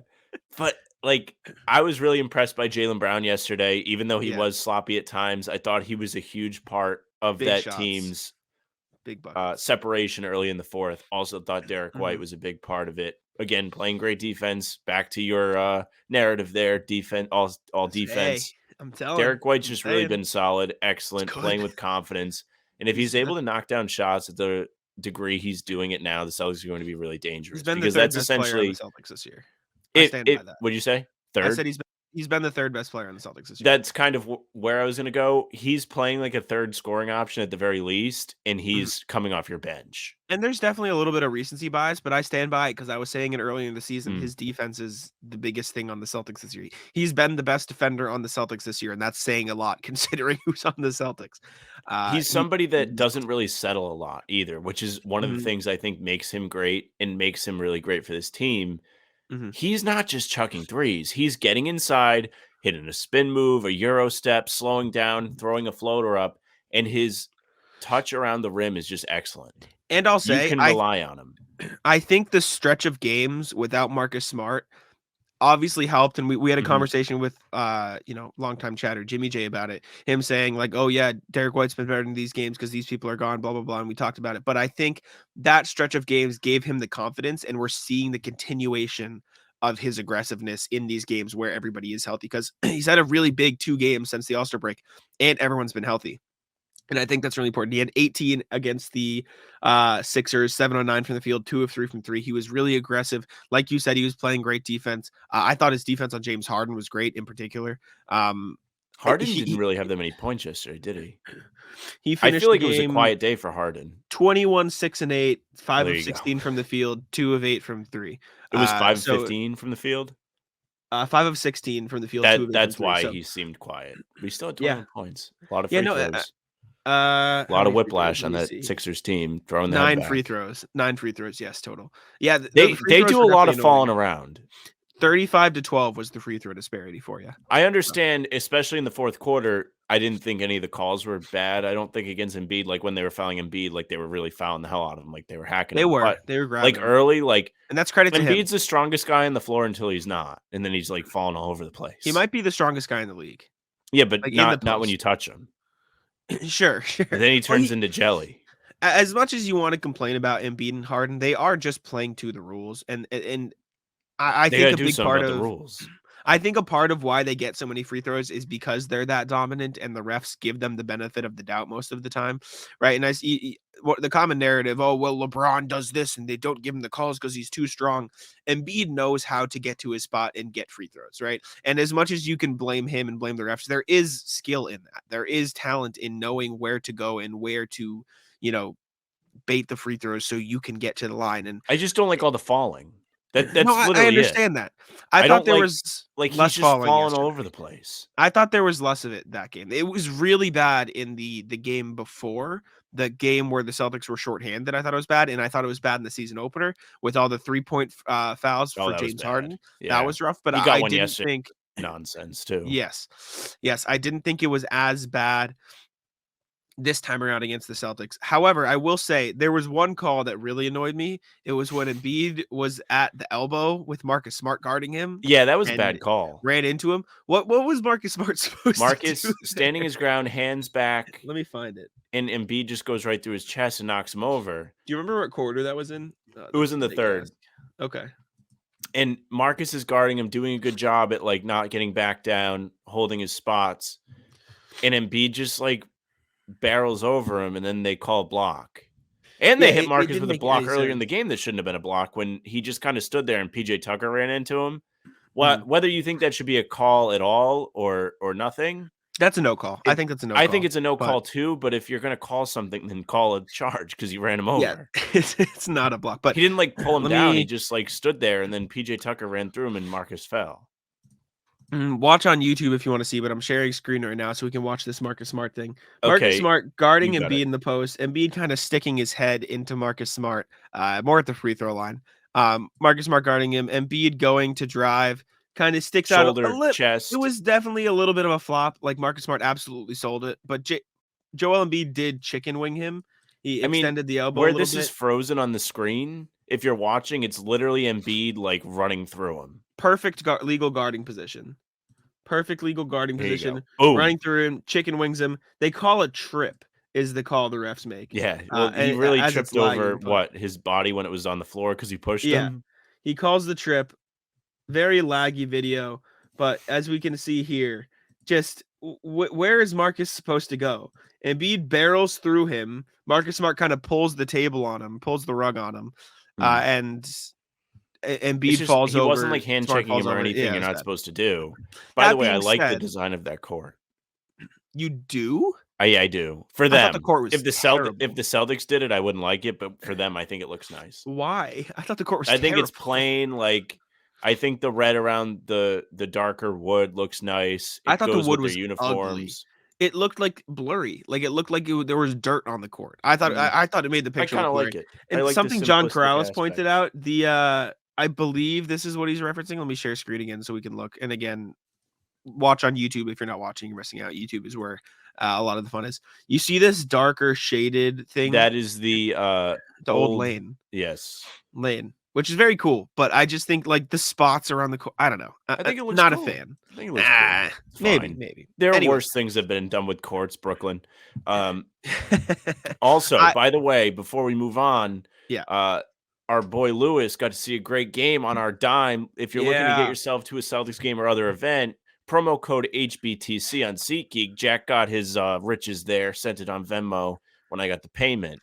But like I was really impressed by Jaylen Brown yesterday, even though he yeah, was sloppy at times. I thought he was a huge part of big that shots, team's big buckets. separation early in the fourth. Also thought Derrick White Mhm. was a big part of it. Again, playing great defense. Back to your narrative there. Defense, all Hey, defense. I'm telling, Derrick White's I'm just really saying, been solid, it's excellent, playing good. with confidence. And if He's he's able to knock down shots at the degree he's doing it now, the Celtics are going to be really he's dangerous been the because third that's best player on the essentially Celtics this year. I it. stand by It. that. What'd you say? I Third? said he's been the third best player on the Celtics this year. That's kind of where I was going to go. He's playing like a third scoring option at the very least, and Mhm. he's coming off your bench. And there's definitely a little bit of recency bias, but I stand by it because I was saying it earlier in the season. Mm. His defense is the biggest thing on the Celtics this year. He's been the best defender on the Celtics this year, and that's saying a lot considering who's on the Celtics. He's He, somebody that he's- doesn't really settle a lot either, which is one of the Mhm, things I think makes him great and makes him really great for this team. mhm. He's not just chucking threes. He's getting inside, hitting a spin move, a Euro step, slowing down, throwing a floater up, and his touch around the rim is just excellent. And I'll You say, can rely on him. I think the stretch of games without Marcus Smart obviously helped, and we had a Mhm. conversation with longtime chatter Jimmy J about it. Him saying like, "Oh yeah, Derek White's been better in these games because these people are gone." Blah blah blah, and we talked about it. But I think that stretch of games gave him the confidence, and we're seeing the continuation of his aggressiveness in these games where everybody is healthy because he's had a really big 2 games since the All-Star break, and everyone's been healthy. And I think that's really important. He had 18 against the Sixers, 7 on 9 from the field, 2 of 3 from 3. He was really aggressive. Like you said, he was playing great defense. I thought his defense on James Harden was great in particular. Um, Harden he, didn't he, really have that many points yesterday, did he? he I finished feel the like it was a game quiet day for Harden. 21, 6 and 8, Oh, 5 there of you go. 16 from the field, 2 of 8 from 3. It was 5 of So 15 from the field. 5 of 16 from the field, 2 of 8 from That's 3. why So he seemed quiet. But he still had yeah, 21 points. A lot of yeah, free no, throws. how A lot of many free throws? whiplash Let on me that see. Sixers team, throwing the head back. 9 free throws, yes, total. Yeah, no, the free They throws do were a lot definitely of falling annoying. around. 35-12 was the free throw disparity for you. I understand, especially in the fourth quarter, I didn't think any of the calls were bad. I don't think against Embiid, like when they were fouling Embiid, like they were really fouling the hell out of him, like they were hacking him. But They were like grabbing him, early, like and that's credit to him. Embiid's the strongest guy on the floor until he's not, and then he's like falling all over the place. He might be the strongest guy in the league. Yeah, but Like in the not when post. you touch him. Sure. And then he turns into jelly. As much as you want to complain about Embiid and Harden, they are just playing to the rules, and I They think gotta a do big something part about the of rules. I think a part of why they get so many free throws is because they're that dominant and the refs give them the benefit of the doubt most of the time, right? And I see what the common narrative, oh, well, LeBron does this and they don't give him the calls because he's too strong. Embiid knows how to get to his spot and get free throws, right? And as much as you can blame him and blame the refs, there is skill in that. There is talent in knowing where to go and where to, bait the free throws so you can get to the line. And I just don't like all the falling. That's no, I literally it. understand that. I I thought don't there like was he's less just falling falling all yesterday. over the place. I thought there was less of it that game. It was really bad in the game before, the game where the Celtics were shorthanded. I thought it was bad, and I thought it was bad in the season opener with all the 3-point fouls Oh, for that was James bad. Harden. Yeah. That was rough, but He got I one didn't yesterday. think Nonsense too. yes, I didn't think it was as bad this time around against the Celtics. However, I will say there was one call that really annoyed me. It was when Embiid was at the elbow with Marcus Smart guarding him. Yeah, that was a and bad call. Ran into him. What was Marcus Smart supposed Marcus to do? standing his ground, hands back, Let me find it. and Embiid just goes right through his chest and knocks him over. Do you remember what quarter that was in? It was in the third. Okay. And Marcus is guarding him, doing a good job at not getting back down, holding his spots. And Embiid just barrels over him, and then they call a block. And they hit Marcus with a block earlier in the game that shouldn't have been a block when he just kind of stood there and PJ Tucker ran into him. Whether you think that should be a call at all or nothing. That's a no call. I think that's a no call. I think it's a no call too, but if you're going to call something, then call a charge because you ran him over. Yeah, it's not a block. But he didn't pull him down. He just stood there, and then PJ Tucker ran through him and Marcus fell. Watch on YouTube if you want to see, but I'm sharing screen right now so we can watch this Marcus Smart thing. Marcus Smart guarding Embiid in the post. Embiid kind of sticking his head into Marcus Smart, more at the free throw line. Marcus Smart guarding him. Embiid going to drive, kind of sticks out a little. Chest. It was definitely a little bit of a flop. Marcus Smart absolutely sold it, but Joel Embiid did chicken wing him. He extended the elbow. Where this is frozen on the screen, if you're watching, it's literally Embiid running through him. Perfect legal guarding position. Perfect legal guarding position. Running through him, chicken wings him. They call it trip, is the call the refs make. Yeah, well, he really tripped over his body when it was on the floor because he pushed him. He calls the trip. Very laggy video, but as we can see here, just where is Marcus supposed to go? Embiid barrels through him. Marcus Smart kind of pulls the table on him, pulls the rug on him, and Embiid falls over. He wasn't hand checking him or anything you're not supposed to do. By the way, I like the design of that court. You do? Yeah, I do. For them, the court was if the Celtics did it, I wouldn't like it. But for them, I think it looks nice. Why? I thought the court was. I think it's plain. I think the red around the darker wood looks nice. I thought the wood was uniforms. Ugly. It looked blurry. It looked like there was dirt on the court. I thought I thought it made the picture. I kind of like it. And something John Corrales pointed out. I believe this is what he's referencing. Let me share screen again so we can look. And again, watch on YouTube if you're not watching. You're missing out. YouTube is where a lot of the fun is. You see this darker shaded thing? That is the old lane. Yes, lane. Which is very cool, but I just think the spots around the court. I don't know. I think it looks not cool. A fan. I think it looks cool. Maybe. There are worse things that have been done with courts, Brooklyn. Also, by the way, before we move on, our boy Lewis got to see a great game on our dime. If you're looking to get yourself to a Celtics game or other event, promo code HBTC on SeatGeek. Jack got his riches there, sent it on Venmo when I got the payment.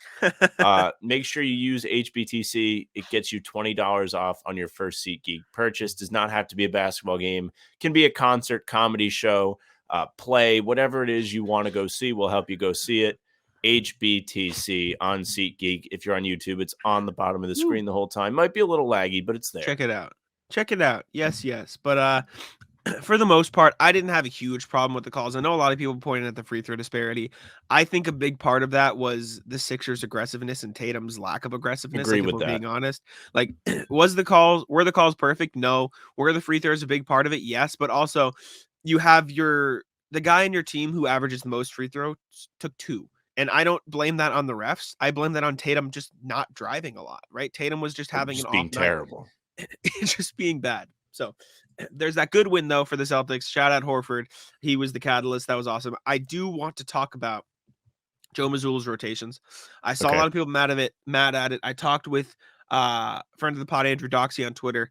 Make sure you use HBTC. It gets you $20 off on your first SeatGeek purchase. Does not have to be a basketball game. Can be a concert, comedy show, play, whatever it is you want to go see. We'll help you go see it. HBTC on SeatGeek. If you're on YouTube, it's on the bottom of the screen the whole time. Might be a little laggy, but it's there. Check it out. Yes. But for the most part, I didn't have a huge problem with the calls. I know a lot of people pointed at the free throw disparity. I think a big part of that was the Sixers' aggressiveness and Tatum's lack of aggressiveness. Agree with that. Being honest, were the calls perfect? No. Were the free throws a big part of it? Yes. But also, you have the guy in your team who averages the most free throws took 2. And I don't blame that on the refs. I blame that on Tatum just not driving a lot, right? Tatum was just having an off night. Terrible. Just being bad. So there's that good win, though, for the Celtics. Shout out Horford. He was the catalyst. That was awesome. I do want to talk about Joe Mazzulla's rotations. I saw a lot of people mad at it. I talked with friend of the pod, Andrew Doxey, on Twitter.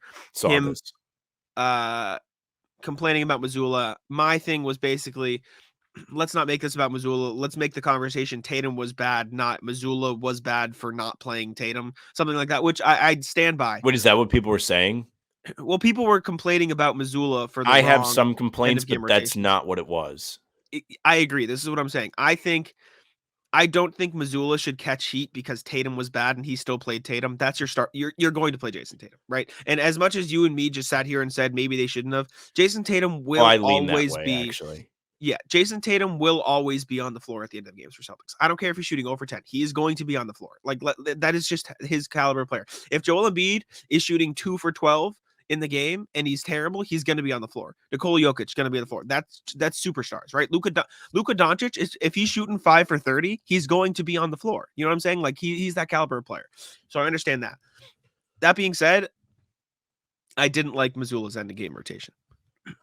complaining about Mazzulla. My thing was basically, let's not make this about Mazzulla. Let's make the conversation Tatum was bad, not Mazzulla was bad for not playing Tatum, something like that, which I'd stand by. What is that? What people were saying? Well, people were complaining about Mazzulla for the I have wrong some complaints, end-of-game but that's rotations. not what it was. I agree. This is what I'm saying. I don't think Mazzulla should catch heat because Tatum was bad and he still played Tatum. That's your start. You're going to play Jayson Tatum, right? And as much as you and me just sat here and said maybe they shouldn't have, Jayson Tatum will I lean that always way, be. actually. Yeah, Jayson Tatum will always be on the floor at the end of games for Celtics. I don't care if he's shooting over 10. He is going to be on the floor. Like that is just his caliber player. If Joel Embiid is shooting 2 for 12 in the game and he's terrible, he's going to be on the floor. Nikola Jokic going to be on the floor. That's superstars, right? Luka Doncic is, if he's shooting 5 for 30, he's going to be on the floor. You know what I'm saying? Like he's that caliber of player. So I understand that. That being said, I didn't like Mazzulla's end of game rotation.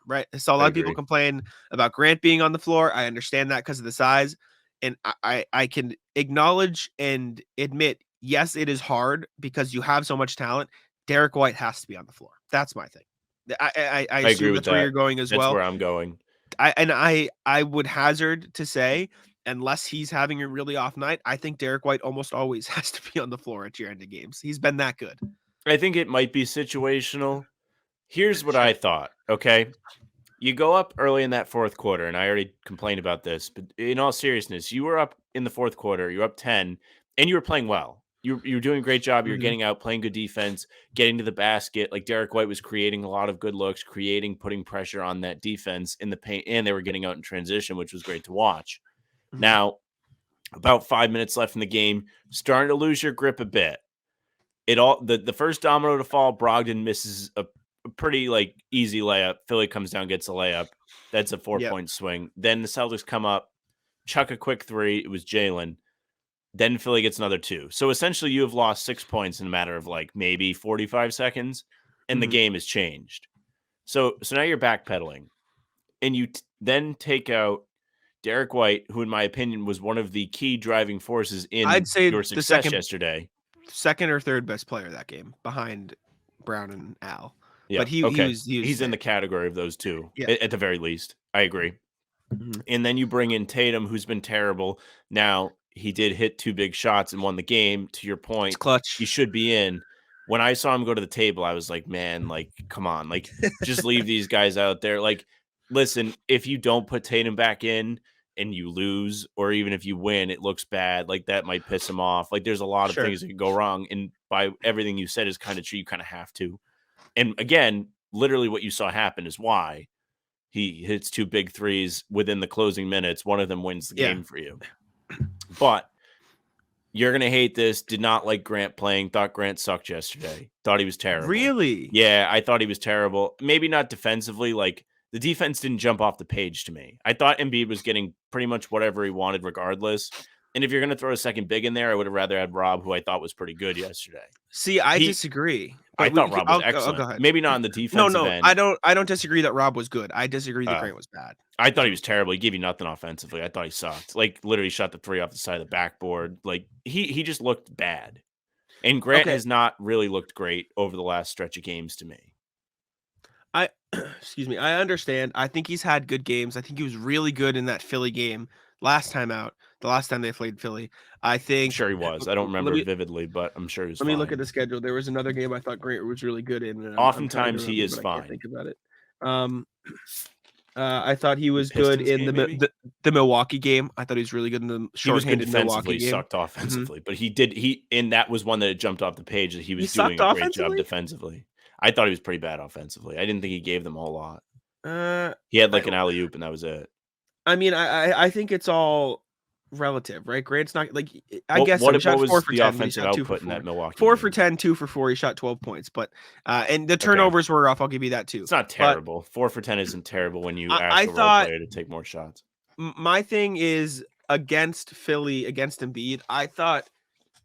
Right. I saw a lot of people complain about Grant being on the floor. I understand that because of the size. And I can acknowledge and admit, yes, it is hard because you have so much talent. Derrick White has to be on the floor. That's my thing. I agree assume with that's where that. you're going as That's well. where I'm going. I would hazard to say, unless he's having a really off night, I think Derrick White almost always has to be on the floor at your end of games. He's been that good. I think it might be situational. Here's what I thought, okay? You go up early in that fourth quarter, and I already complained about this, but in all seriousness, you were up in the fourth quarter, you're up 10, and you were playing well. You were doing a great job. You're getting out, playing good defense, getting to the basket. Like Derrick White was creating a lot of good looks, putting pressure on that defense in the paint, and they were getting out in transition, which was great to watch. Now, about 5 minutes left in the game, starting to lose your grip a bit. The first domino to fall, Brogdon misses a pretty like easy layup. Philly comes down, gets a layup. That's a 4-point swing. Then the Celtics come up, chuck a quick 3. It was Jalen. Then Philly gets another 2. So essentially you have lost 6 points in a matter of like maybe 45 seconds, and the game has changed. So now you're backpedaling, and you then take out Derrick White, who in my opinion was one of the key driving forces in I'd say your the success yesterday. Second or third best player that game behind Brown and Al. Yeah, but he was he's in the category of those two, at the very least. I agree. Mm-hmm. And then you bring in Tatum, who's been terrible. Now, he did hit 2 big shots and won the game. To your point, it's clutch. He should be in. When I saw him go to the table, I was like, man, like, come on. Like, just leave these guys out there. Like, listen, if you don't put Tatum back in and you lose, or even if you win, it looks bad. Like, that might piss him off. Like, there's a lot of things that could go wrong. And by everything you said is kind of true. You kind of have to. And again, literally what you saw happen is why he hits 2 big threes within the closing minutes. One of them wins the game for you. But you're going to hate this. Did not like Grant playing. Thought Grant sucked yesterday. Thought he was terrible. Really? Yeah, I thought he was terrible. Maybe not defensively. Like, the defense didn't jump off the page to me. I thought Embiid was getting pretty much whatever he wanted regardless. And if you're going to throw a second big in there, I would have rather had Rob, who I thought was pretty good yesterday. See, I disagree. I thought Rob was excellent. Go ahead. Maybe not on the defensive end. I don't disagree that Rob was good. I disagree that Grant was bad. I thought he was terrible. He gave you nothing offensively. I thought he sucked. Like, literally shot the 3 off the side of the backboard. Like, he just looked bad. And Grant has not really looked great over the last stretch of games to me. Excuse me. I understand. I think he's had good games. I think he was really good in that Philly game last time out. The last time they played Philly, I think. I'm sure he was. I don't remember it vividly, but I'm sure he was. Let me look at the schedule. There was another game I thought Grant was really good in. Oftentimes he is fine. I can't think about it. I thought he was good in the Milwaukee game. I thought he was really good in the short-handed Milwaukee game. Sucked offensively, but and that was one that jumped off the page that he was doing a great job defensively. I thought he was pretty bad offensively. I didn't think he gave them a whole lot. He had like an alley-oop, and that was it. I mean, I think it's all relative, right? Grant's not like I guess what he shot was 4 for the 10, offensive output in that Milwaukee 4 game? for 10, 2 for 4. He shot 12 points, but and the turnovers were off. I'll give you that too. It's not terrible. 4 for 10 isn't terrible when you ask a role player to take more shots. My thing is against Philly, against Embiid. I thought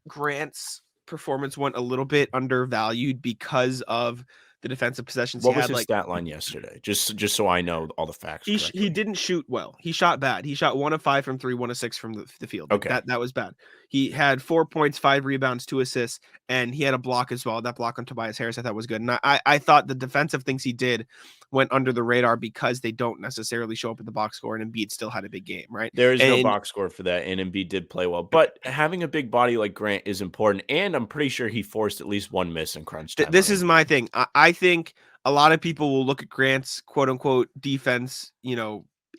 Grant's performance went a little bit undervalued because of the defensive possessions. What was his stat line yesterday? Just so I know all the facts. He didn't shoot well. He shot bad. He shot 1 of 5 from 3, 1 of 6 from the field. Okay, that was bad. He had 4 points, 5 rebounds, 2 assists, and he had a block as well. That block on Tobias Harris I thought was good. And I thought the defensive things he did went under the radar because they don't necessarily show up in the box score, and Embiid still had a big game, right? There is no And box score for that, and Embiid did play well. But having a big body like Grant is important, and I'm pretty sure he forced at least one miss in crunch time. this is my thing. I think a lot of people will look at Grant's quote unquote defense,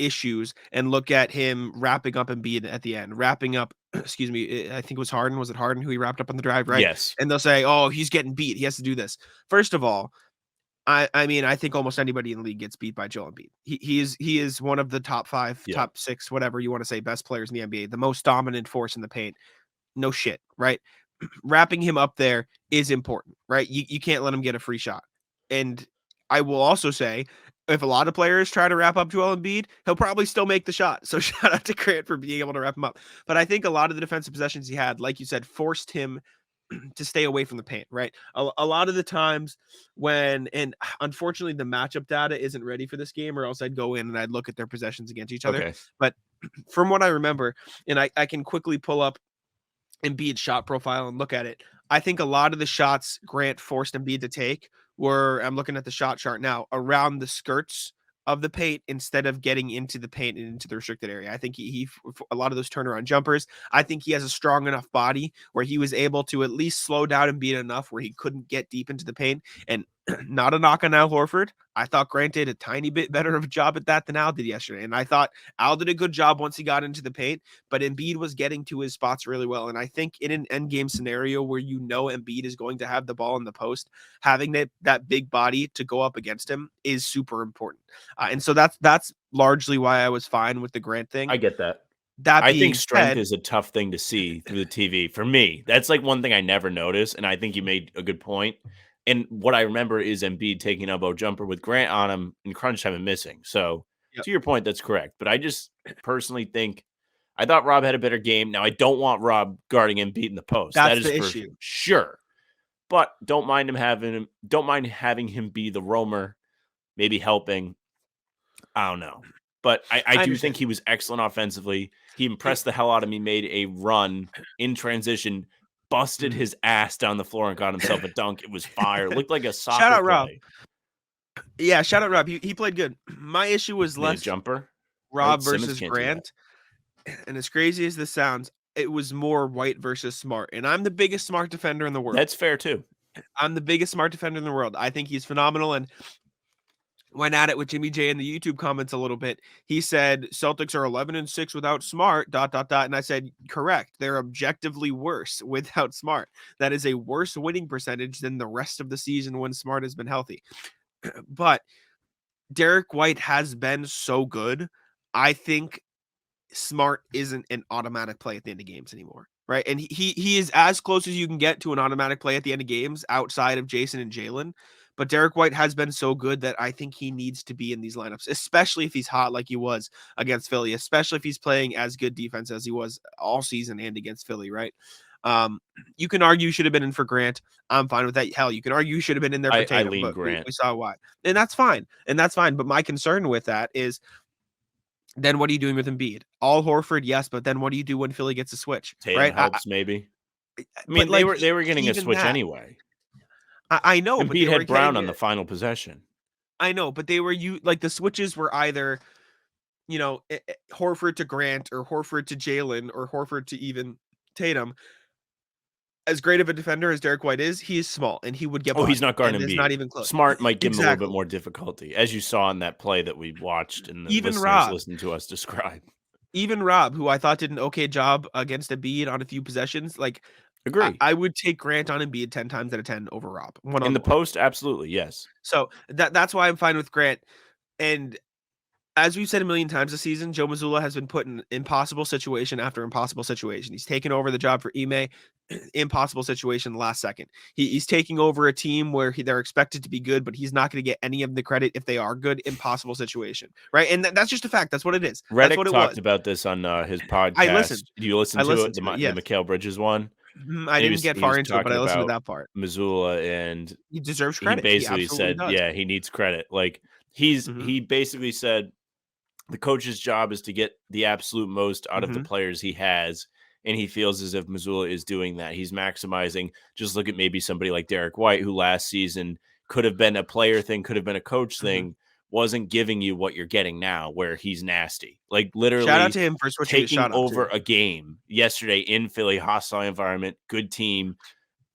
issues and look at him wrapping up Embiid at the end, wrapping up, excuse me, I think it was Harden. Was it Harden who he wrapped up on the drive, right? Yes. And they'll say, oh, he's getting beat. He has to do this. First of all, I mean, I think almost anybody in the league gets beat by Joel Embiid. He is one of the top 5, top 6, whatever you want to say, best players in the NBA, the most dominant force in the paint. No shit, right? Wrapping him up there is important, right? You can't let him get a free shot. And I will also say, if a lot of players try to wrap up Joel Embiid, he'll probably still make the shot. So shout out to Grant for being able to wrap him up. But I think a lot of the defensive possessions he had, like you said, forced him to stay away from the paint, right? A lot of the times and unfortunately the matchup data isn't ready for this game, or else I'd go in and I'd look at their possessions against each other. Okay. But from what I remember, and I can quickly pull up Embiid's shot profile and look at it, I think a lot of the shots Grant forced Embiid to take were, I'm looking at the shot chart now, around the skirts of the paint instead of getting into the paint and into the restricted area. I think he a lot of those turnaround jumpers, I think he has a strong enough body where he was able to at least slow down Embiid enough where he couldn't get deep into the paint. And not a knock on Al Horford. I thought Grant did a tiny bit better of a job at that than Al did yesterday. And I thought Al did a good job once he got into the paint, but Embiid was getting to his spots really well. And I think in an end game scenario where Embiid is going to have the ball in the post, having that big body to go up against him is super important. And so that's largely why I was fine with the Grant thing. I get that. That I think being strength said, is a tough thing to see through the TV for me. That's like one thing I never noticed, and I think you made a good point. And what I remember is Embiid taking an elbow jumper with Grant on him in crunch time and missing. So Yep. to your point, that's correct. But I just personally think I thought Rob had a better game. Now I don't want Rob guarding Embiid in the post. That's That is the for issue. sure. But don't mind having him be the roamer, maybe helping. I don't know. But I do understand. think he was excellent offensively. He impressed the hell out of me, made a run in transition, busted his ass down the floor and got himself a dunk. It was fire. It looked like a soccer Shout out play. Rob. Yeah, shout out Rob. He played good. My issue was Made a less jumper. Rob Simmons versus can't do that. Grant. And as crazy as this sounds, it was more White versus Smart. And I'm the biggest Smart defender in the world. That's fair too. I'm the biggest Smart defender in the world. I think he's phenomenal. And went at it with Jimmy J in the YouTube comments a little bit. He said Celtics are 11-6 without Smart, ... And I said, correct. They're objectively worse without Smart. That is a worse winning percentage than the rest of the season when Smart has been healthy. But Derrick White has been so good. I think Smart isn't an automatic play at the end of games anymore. Right. And he is as close as you can get to an automatic play at the end of games outside of Jayson and Jalen. But Derrick White has been so good that I think he needs to be in these lineups, especially if he's hot like he was against Philly, especially if he's playing as good defense as he was all season and against Philly, right? You can argue should have been in for Grant. I'm fine with that. Hell, you can argue should have been in there for Tatum, lean but Grant. we saw why. And that's fine. But my concern with that is then what are you doing with Embiid? All Horford, yes, but then what do you do when Philly gets a switch? Tatum right? helps maybe. I but mean, they were getting a even switch that, anyway. I know, but Embiid they were had Brown getting on the final possession. I know, but they were like the switches were either, Horford to Grant or Horford to Jalen or Horford to even Tatum. As great of a defender as Derrick White is, he is small and he would get. Oh, he's not guarding Embiid. Embiid. It's not even close. Smart might give him a little Exactly. bit more difficulty, as you saw in that play that we watched and the Even listeners Rob. listened to us describe. Even Rob, who I thought did an okay job against Embiid on a few possessions, like Agree. I would take Grant on Embiid 10 times out of 10 over Rob. In the post, absolutely, yes. So that's why I'm fine with Grant. And as we've said a million times this season, Joe Mazzulla has been put in impossible situation after impossible situation. He's taken over the job for Ime, impossible situation last second. He's taking over a team where they're expected to be good, but he's not going to get any of the credit if they are good. Impossible situation, right? And that's just a fact. That's what it is. Reddick what talked about this on his podcast. I listened. Do you listen to it? Yes. The Mikal Bridges one? I didn't get far into it, but I listened to that part. Mazzulla, and he deserves credit. He basically said, yeah, he needs credit. Like he basically said the coach's job is to get the absolute most out of the players he has. and he feels as if Mazzulla is doing that. He's maximizing. Just look at maybe somebody like Derrick White, who last season could have been a player thing, could have been a coach thing, wasn't giving you what you're getting now, where he's nasty. Like literally Shout out to him for switching his taking shot up over too. a game yesterday in Philly, hostile environment, good team,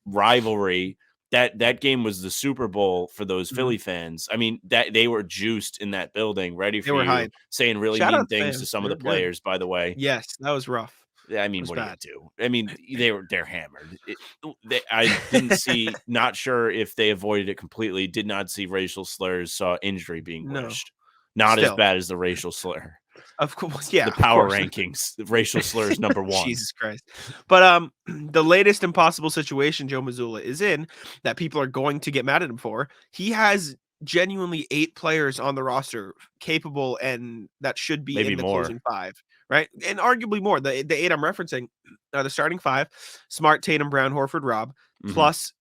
rivalry. That game was the Super Bowl for those Philly fans. I mean, that they were juiced in that building, ready They for were you, hyped. saying really Shout mean out to things to fans. some of They're the good. players, by the way. Yes, that was rough. I mean, was what bad. do you do? I mean, they're hammered. I didn't see, not sure if they avoided it completely. Did not see racial slurs. Saw injury being No. wished. Not as Still. bad as the racial slur. Of course, yeah. The of power course. rankings. The racial slur is number 1. Jesus Christ. But the latest impossible situation Joe Mazzulla is in that people are going to get mad at him for, he has genuinely 8 players on the roster capable and that should be Maybe in the more. closing 5, right? And arguably more. The 8 I'm referencing are the starting 5: Smart, Tatum, Brown, Horford, Rob, plus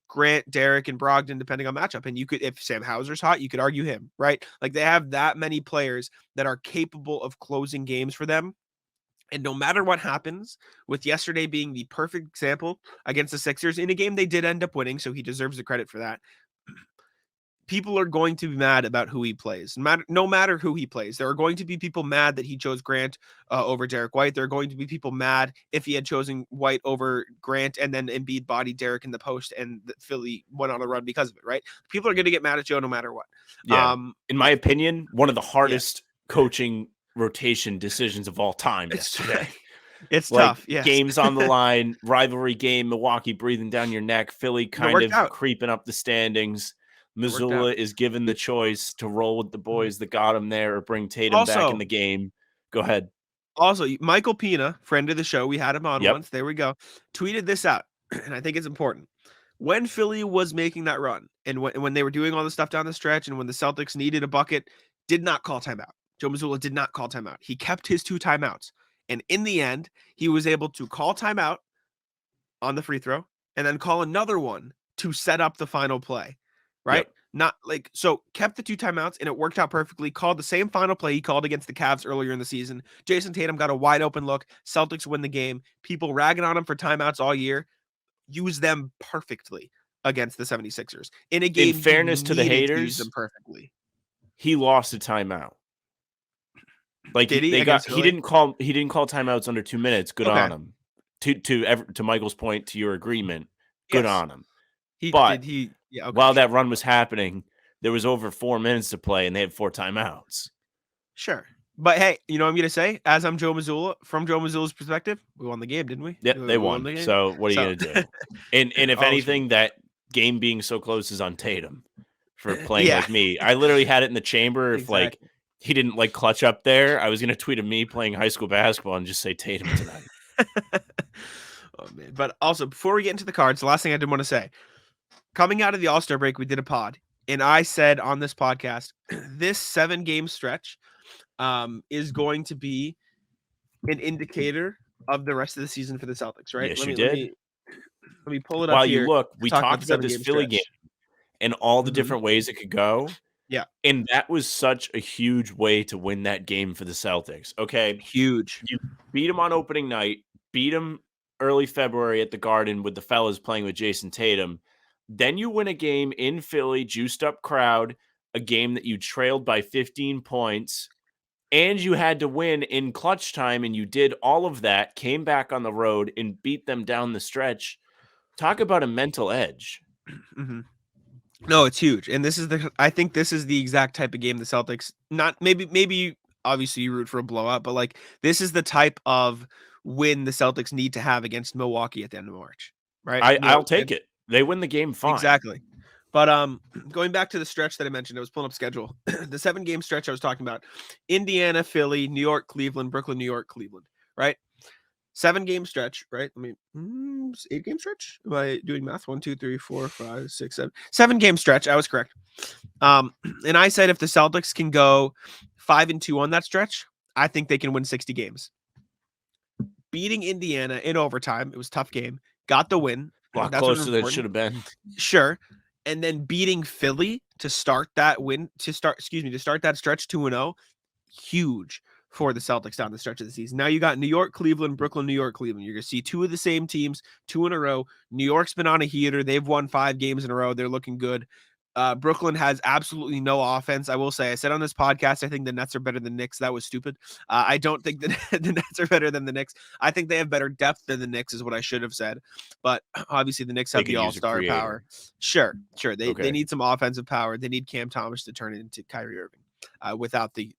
Grant, Derrick, and Brogdon, depending on matchup. And you could, if Sam Hauser's hot, you could argue him, right? Like they have that many players that are capable of closing games for them. And no matter what happens, with yesterday being the perfect example against the Sixers in a game they did end up winning, so he deserves the credit for that. People are going to be mad about who he plays. No matter who he plays, there are going to be people mad that he chose Grant over Derrick White. There are going to be people mad if he had chosen White over Grant and then Embiid bodied Derrick in the post and Philly went on a run because of it, right? People are going to get mad at Joe no matter what. Yeah. In my opinion, one of the hardest coaching rotation decisions of all time yesterday. It's like, tough. Yes. Games on the line, rivalry game, Milwaukee breathing down your neck, Philly kind of creeping up the standings. Mazzulla is given the choice to roll with the boys that got him there or bring Tatum back in the game. Go ahead. Also, Michael Pina, friend of the show, we had him on once. There we go. Tweeted this out, and I think it's important. When Philly was making that run, and when they were doing all the stuff down the stretch, and when the Celtics needed a bucket, did not call timeout. Joe Mazzulla did not call timeout. He kept his 2 timeouts. And in the end, he was able to call timeout on the free throw and then call another one to set up the final play. Right? Not like, so kept the 2 timeouts and it worked out perfectly. Called the same final play he called against the Cavs earlier in the season. Jayson Tatum got a wide open look. Celtics win the game. People ragging on him for timeouts all year. Use them perfectly against the 76ers. In a game, in fairness to the haters, to use them perfectly. He lost a timeout. Like Did he? He didn't call timeouts under 2 minutes. Good on him. To Michael's point, to your agreement, good on him. While that run was happening, there was over 4 minutes to play, and they had 4 timeouts. Sure. But hey, you know what I'm going to say? As I'm Joe Mazzulla, from Joe Mazzulla's perspective, we won the game, didn't we? Yep, they won. So what are you going to do? And if anything, that game being so close is on Tatum for playing like me. I literally had it in the chamber. If like he didn't like clutch up there, I was going to tweet of me playing high school basketball and just say Tatum tonight. Oh man! But also, before we get into the cards, the last thing I did want to say. Coming out of the All-Star break, we did a pod, and I said on this podcast, this 7-game stretch is going to be an indicator of the rest of the season for the Celtics, right? Yes, you did. Let me pull it up While here. you look, we talked about this Philly game and all the different ways it could go. Yeah. And that was such a huge way to win that game for the Celtics. Okay. Huge. You beat them on opening night, beat them early February at the Garden with the fellas playing with Jayson Tatum. Then you win a game in Philly, juiced up crowd, a game that you trailed by 15 points, and you had to win in clutch time, and you did all of that, came back on the road and beat them down the stretch. Talk about a mental edge. No, it's huge. And I think this is the exact type of game the Celtics, not maybe obviously you root for a blowout, but like this is the type of win the Celtics need to have against Milwaukee at the end of March, right? I'll take it. They win the game fine. Exactly. But going back to the stretch that I mentioned, I was pulling up schedule. The 7-game stretch I was talking about: Indiana, Philly, New York, Cleveland, Brooklyn, New York, Cleveland. Right? 7-game stretch. Right? 8-game stretch. Am I doing math? 1, 2, 3, 4, 5, 6, 7. 7-game stretch. I was correct. And I said if the Celtics can go 5-2 on that stretch, I think they can win 60 games. Beating Indiana in overtime, it was a tough game. Got the win. A lot closer than it should have been. Sure. And then beating Philly to start that stretch 2-0, huge for the Celtics down the stretch of the season. Now you got New York, Cleveland, Brooklyn, New York, Cleveland. You're going to see two of the same teams, 2 in a row. New York's been on a heater. They've won 5 games in a row. They're looking good. Brooklyn has absolutely no offense. I will say, I said on this podcast, I think the Nets are better than Knicks. That was stupid. I don't think the Nets are better than the Knicks. I think they have better depth than the Knicks is what I should have said. But obviously the Knicks have the all-star power. Sure. They need some offensive power. They need Cam Thomas to turn it into Kyrie Irving without the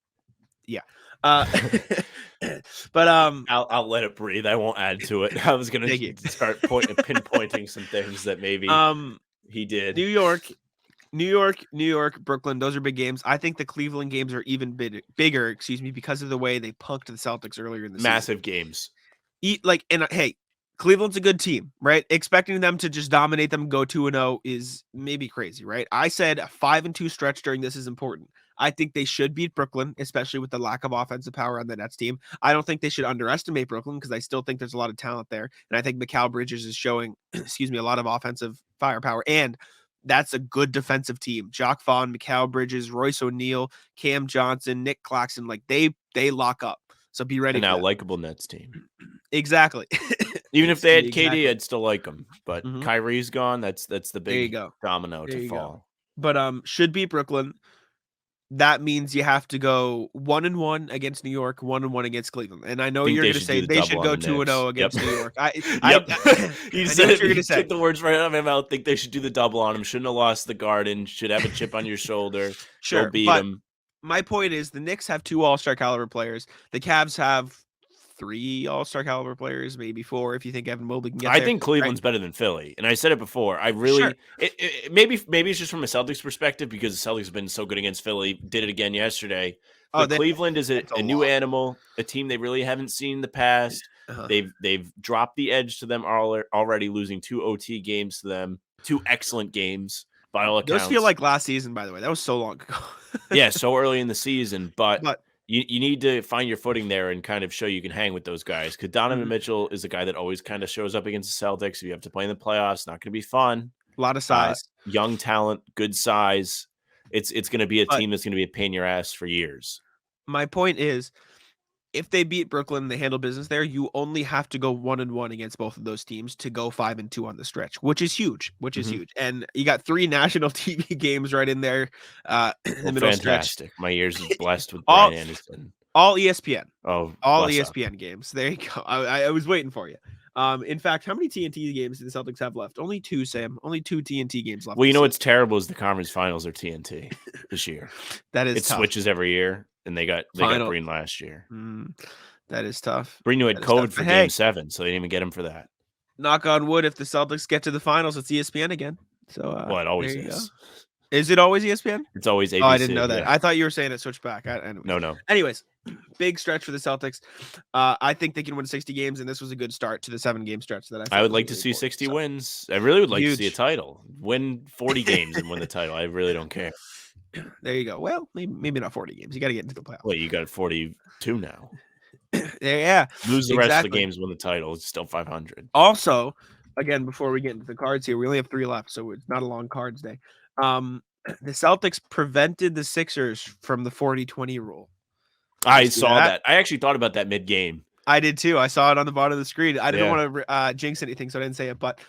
but I'll let it breathe. I won't add to it. I was gonna start pinpointing some things that maybe he did. New York, Brooklyn, those are big games. I think the Cleveland games are even bigger, because of the way they punked the Celtics earlier in the massive season. Games. Hey, Cleveland's a good team, right? Expecting them to just dominate them and go 2-0 is maybe crazy, right? I said a 5-2 stretch during this is important. I think they should beat Brooklyn, especially with the lack of offensive power on the Nets team. I don't think they should underestimate Brooklyn because I still think there's a lot of talent there. And I think Mikal Bridges is showing, a lot of offensive firepower. And that's a good defensive team. Jacque Vaughn, Mikal Bridges, Royce O'Neal, Cam Johnson, Nick Claxton, they lock up. So be ready. And now likable Nets team. Exactly. Even if they had KD, I'd still like them. But Kyrie's gone. That's the big domino to fall. But should beat Brooklyn. That means you have to go 1-1 against New York, 1-1 against Cleveland. And I know you're going to say they should go 2-0 against New York. You said it. You're going to say. Took the words right out of my mouth. Think they should do the double on them. Shouldn't have lost the Garden. Should have a chip on your shoulder. Sure, go beat them. My point is the Knicks have 2 all-star caliber players. The Cavs have 3 all-star caliber players, maybe 4 if you think Evan Mobley can get there. I think Cleveland's better than Philly, and I said it before. I really, maybe it's just from a Celtics perspective because the Celtics have been so good against Philly. Did it again yesterday. But Cleveland is a new animal, a team they really haven't seen in the past. They've dropped the edge to them already, losing 2 OT games to them, 2 excellent games by all accounts. Those feel like last season, by the way. That was so long ago. Yeah, so early in the season, but you need to find your footing there and kind of show you can hang with those guys. Because Donovan Mitchell is a guy that always kind of shows up against the Celtics. If you have to play in the playoffs, not going to be fun. A lot of size. Young talent, good size. It's going to be a team that's going to be a pain in your ass for years. My point is, if they beat Brooklyn and they handle business there, you only have to go 1-1 against both of those teams to go 5-2 on the stretch, which is huge. And you got 3 national TV games right in there in the middle fantastic. Stretch. My ears is blessed with Brian Anderson. All ESPN. Oh, all ESPN up. Games. There you go. I was waiting for you. In fact, how many TNT games do the Celtics have left? Only 2, Sam. Only 2 TNT games left. Well, you know what's terrible is the conference finals are TNT this year. That is it tough. Switches every year, and they got Breen last year. That is tough. Breen had COVID for Game 7, so they didn't even get him for that. Knock on wood, if the Celtics get to the finals, it's ESPN again. So it always is. Is it always ESPN? It's always ABC. Oh, I didn't know that. Yeah. I thought you were saying it switched back. No. Anyways, big stretch for the Celtics. I think they can win 60 games, and this was a good start to the 7-game stretch that I would like to see 60 wins. I really would like to see a title. Win 40 games and win the title. I really don't care. There you go. Well, maybe not 40 games. You got to get into the playoffs. Well, you got 42 now. Yeah. Lose the rest of the games, win the title. It's still 500. Also, again, before we get into the cards here, we only have 3 left, so it's not a long cards day. The Celtics prevented the Sixers from the 40-20 rule. I saw that. I actually thought about that mid-game. I did too. I saw it on the bottom of the screen. I didn't want to jinx anything, so I didn't say it. But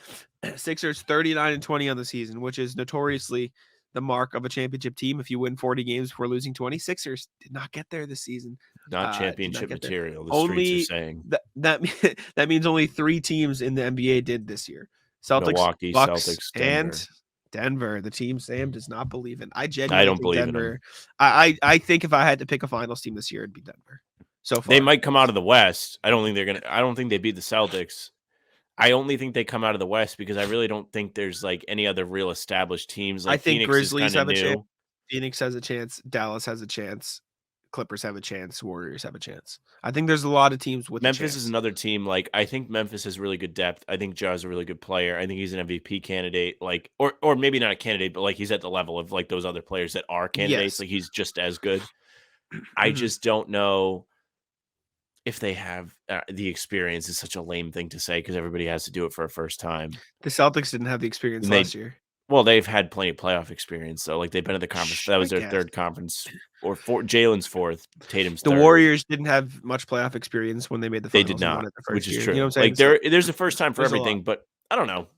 Sixers 39-20 on the season, which is notoriously the mark of a championship team. If you win 40 games before losing 20, Sixers did not get there this season. Not championship material. The streets are saying that means only 3 teams in the NBA did this year: Celtics, Milwaukee, Bucks, Celtics, Denver. And Denver. The team Sam does not believe in. I don't believe Denver. in them. I think if I had to pick a finals team this year, it'd be Denver. So far. They might come out of the West. I don't think they beat the Celtics. I only think they come out of the West because I really don't think there's like any other real established teams. Like I think Phoenix Grizzlies have a chance. New. Phoenix has a chance. Dallas has a chance. Clippers have a chance. Warriors have a chance. I think there's a lot of teams with Memphis is another team. Like I think Memphis has really good depth. I think Ja's a really good player. I think he's an MVP candidate. Like or maybe not a candidate, but like he's at the level of like those other players that are candidates. Yes. Like he's just as good. I just don't know if they have the experience. Is such a lame thing to say because everybody has to do it for a first time. The Celtics didn't have the experience last year. Well, they've had plenty of playoff experience, so like they've been at the conference. That was I their guess. third conference, or Jalen's fourth, Tatum's The third. Warriors didn't have much playoff experience when they made the They finals. did and won not, it the first which is year. true. You know what I'm Like saying? there's a first time for there's a lot. everything, but I don't know.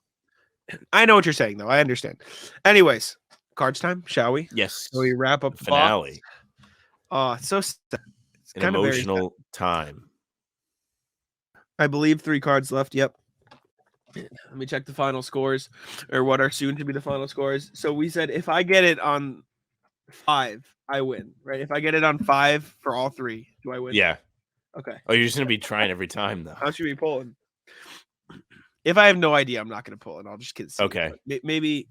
I know what you're saying, though. I understand. Anyways, cards time, shall we? Yes, So we wrap up the the box. finale. Oh, it's so sad. It's An kind of very sad. emotional time. I believe 3 cards left. Yep. Let me check the final scores, or what are soon to be the final scores. So we said if I get it on 5, I win, right? If I get it on 5 for all 3, do I win? Yeah. Okay. Oh, you're just gonna be trying every time though. How should we pulling? If I have no idea, I'm not going to pull it. I'll just get Okay. Maybe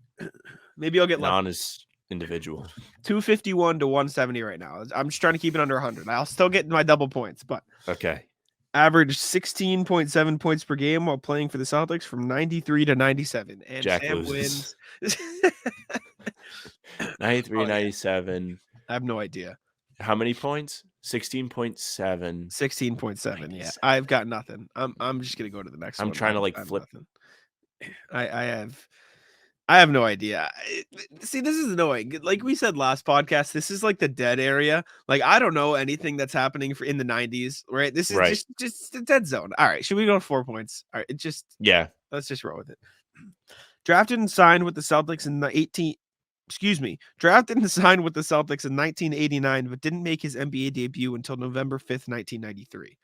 I'll get An lucky. honest individual. 251 to 170 right now. I'm just trying to keep it under 100. I'll still get my double points, but Okay. average 16.7 points per game while playing for the Celtics from 93 to 97. And Jack Sam loses. wins. 93, Oh, yeah. 97. I have no idea. How many points? 16.7. 16.7. Yeah. I've got nothing. I'm just gonna go to the next one. I'm trying to like I have flip. nothing. I have no idea. See, this is annoying. Like we said last podcast, this is like the dead area. Like I don't know anything that's happening in the 90s, right? This is Right. just the dead zone. All right, should we go 4 points? All right, Yeah. let's just roll with it. Drafted and signed with the Celtics in the drafted and signed with the Celtics in 1989, but didn't make his NBA debut until November 5th, 1993.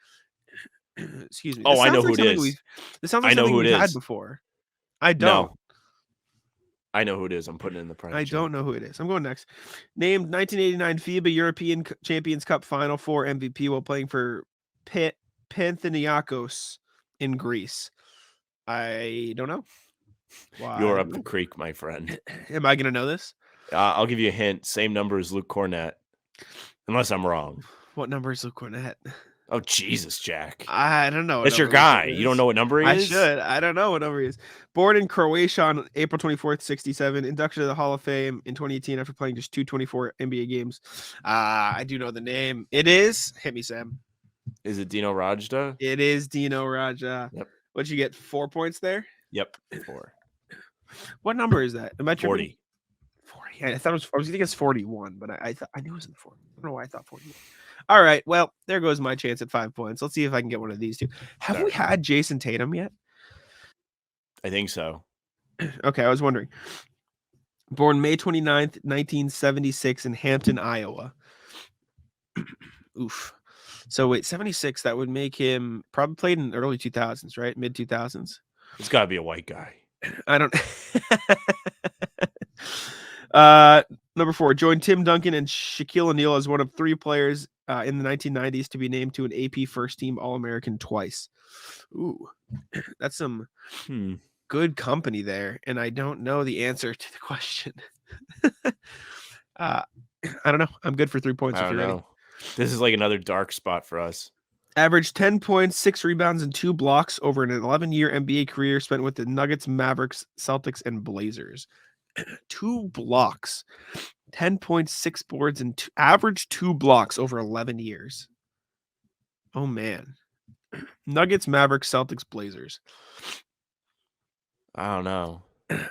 Excuse me. Oh, I know who it is. This sounds like something we've had before. I don't. No. I know who it is. I'm putting it in the private. I don't know who it is. I'm going next. Named 1989 FIBA European Champions Cup Final 4 MVP while playing for Panathinaikos in Greece. I don't know. You're up the creek, my friend. Am I going to know this? I'll give you a hint. Same number as Luke Cornett. Unless I'm wrong. What number is Luke Cornett? Oh, Jesus, Jack. I don't know. That's your guy. You don't know what number he is? I should. I don't know what number he is. Born in Croatia on April 24th, 67. Inducted to the Hall of Fame in 2018 after playing just 224 NBA games. I do know the name. It is. Hit me, Sam. Is it Dino Rajda? It is Dino Raja. Yep. What'd you get? 4 points there? Yep. 4. What number is that? Am I 40. 40. I thought I was thinking it's 41, but I thought I knew it was in 40. I don't know why I thought 41. All right. Well, there goes my chance at 5 points. Let's see if I can get one of these two. Have we had Jayson Tatum yet? I think so. Okay, I was wondering. Born May 29th, 1976 in Hampton, Iowa. Oof. So wait, 76, that would make him probably played in the early 2000s, right? Mid 2000s. It's got to be a white guy. I don't. Number 4, joined Tim Duncan and Shaquille O'Neal as one of 3 players in the 1990s to be named to an AP First Team All-American twice. Ooh, that's some good company there, and I don't know the answer to the question. I don't know. I'm good for 3 points if you're ready. This is like another dark spot for us. Averaged 10 points, 6 rebounds, and 2 blocks over an 11-year NBA career spent with the Nuggets, Mavericks, Celtics, and Blazers. 2 blocks, 10 points, 6 boards, and average 2 blocks over 11 years. Oh, man. Nuggets, Mavericks, Celtics, Blazers. I don't know.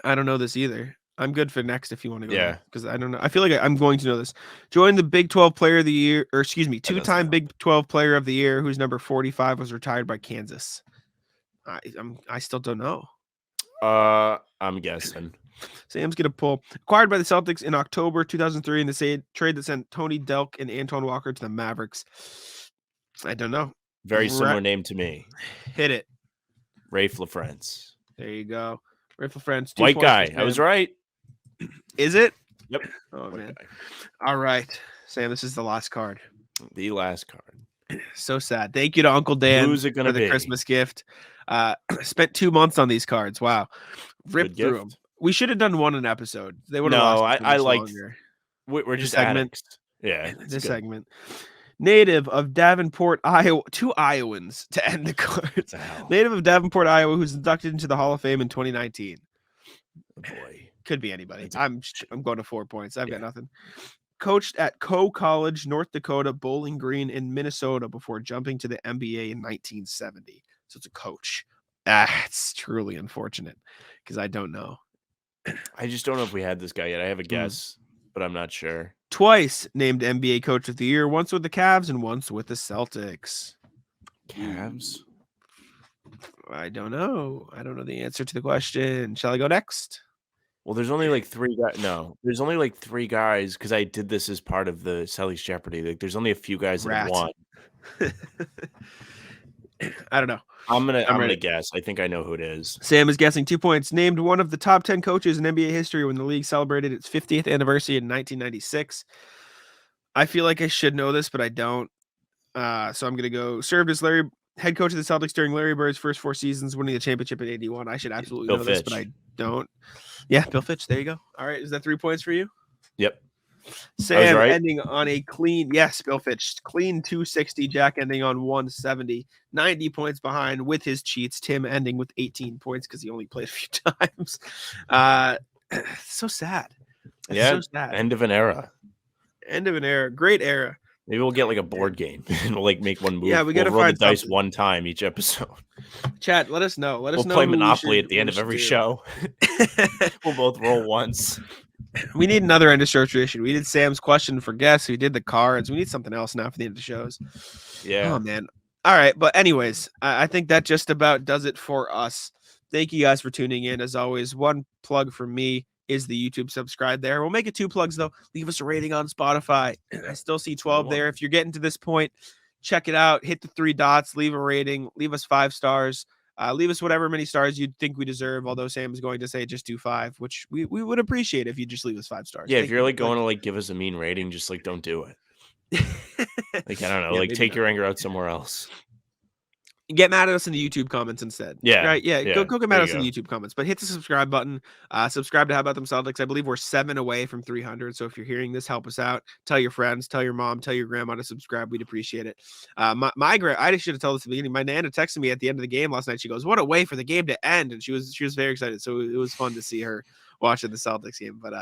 I don't know this either. I'm good for next if you want to go. Yeah. Because I don't know. I feel like I'm going to know this. Joined the Big 12 Player of the Year, or excuse me, 2-time Big 12 Player of the Year, whose number 45 was retired by Kansas. I still don't know. I'm guessing. Sam's going to pull. Acquired by the Celtics in October 2003 in the trade that sent Tony Delk and Antoine Walker to the Mavericks. I don't know. Very similar name to me. Hit it. Rafe LaFrance. There you go. Rafe LaFrance. White guy. I was right. Is it? Yep. Oh, man. All right. Sam, this is the last card. The last card. So sad. Thank you to Uncle Dan Who's it gonna for the be? Christmas gift. Spent 2 months on these cards. Wow. Ripped through them. We should have done one an episode. They would have lasted I liked longer. We're just segment. addicts. Yeah. This segment. Native of Davenport, Iowa. 2 Iowans to end the cards. Native of Davenport, Iowa, who's inducted into the Hall of Fame in 2019. Oh boy. Could be anybody. I'm going to 4 points. I've got nothing. Coached at Coe College, North Dakota, Bowling Green, in Minnesota before jumping to the NBA in 1970. So it's a coach. It's truly unfortunate because I don't know. I just don't know if we had this guy yet. I have a guess, but I'm not sure. Twice named NBA Coach of the Year, once with the Cavs and once with the Celtics. Cavs? I don't know. I don't know the answer to the question. Shall I go next? Well, there's only like 3 guys. No, there's only like 3 guys because I did this as part of the Celtics Jeopardy. Like, there's only a few guys that have Rat. won. I don't know. I'm ready. gonna guess. I think I know who it is. Sam is guessing 2 points. Named one of the top 10 coaches in NBA history when the league celebrated its 50th anniversary in 1996. I feel like I should know this, but I don't. So I'm gonna go. Served as head coach of the Celtics during Larry Bird's first 4 seasons, winning the championship in '81. I should absolutely Bill know this, but I don't. Yeah, Bill Fitch. There you go. All right, is that 3 points for you? Yep. Sam right. ending on a clean, yes, Bill Fitch, clean 260. Jack ending on 170, 90 points behind with his cheats. Tim ending with 18 points because he only played a few times. So sad. So sad. End of an era. End of an era. Great era. Maybe we'll get like a board game and we'll like make one move. Yeah, we gotta roll the find dice something. one time each episode. Chat, let us know. Let us We'll know. play who Monopoly should- at the end who of should every do. show. We'll both roll once. We need another end of show tradition. We did Sam's question for guests. We did the cards. We need something else now for the end of the shows. Yeah. Oh man. All right, but anyways, I think that just about does it for us. Thank you guys for tuning in. As always, one plug for me is the YouTube subscribe there. We'll make it 2 plugs though. Leave us a rating on Spotify. I still see 12 there. If you're getting to this point, check it out. Hit the 3 dots. Leave a rating. Leave us 5 stars. Leave us whatever many stars you think we deserve. Although Sam is going to say just do 5, which we would appreciate if you just leave us 5 stars. Yeah, Thank if you're you. like going to like give us a mean rating, just like don't do it. Like I don't know, Yeah, like maybe take not. your anger out somewhere else. Get mad at us in the YouTube comments instead. Yeah, Right. Yeah. yeah, Go get there mad at you us in the go. YouTube comments, but hit the subscribe button. Subscribe to How About Them Celtics. I believe we're 7 away from 300. So if you're hearing this, help us out. Tell your friends, tell your mom, tell your grandma to subscribe. We'd appreciate it. I should have told this at the beginning. My Nana texted me at the end of the game last night. She goes, "What a way for the game to end!" And she was very excited. So it was fun to see her watching the Celtics game. But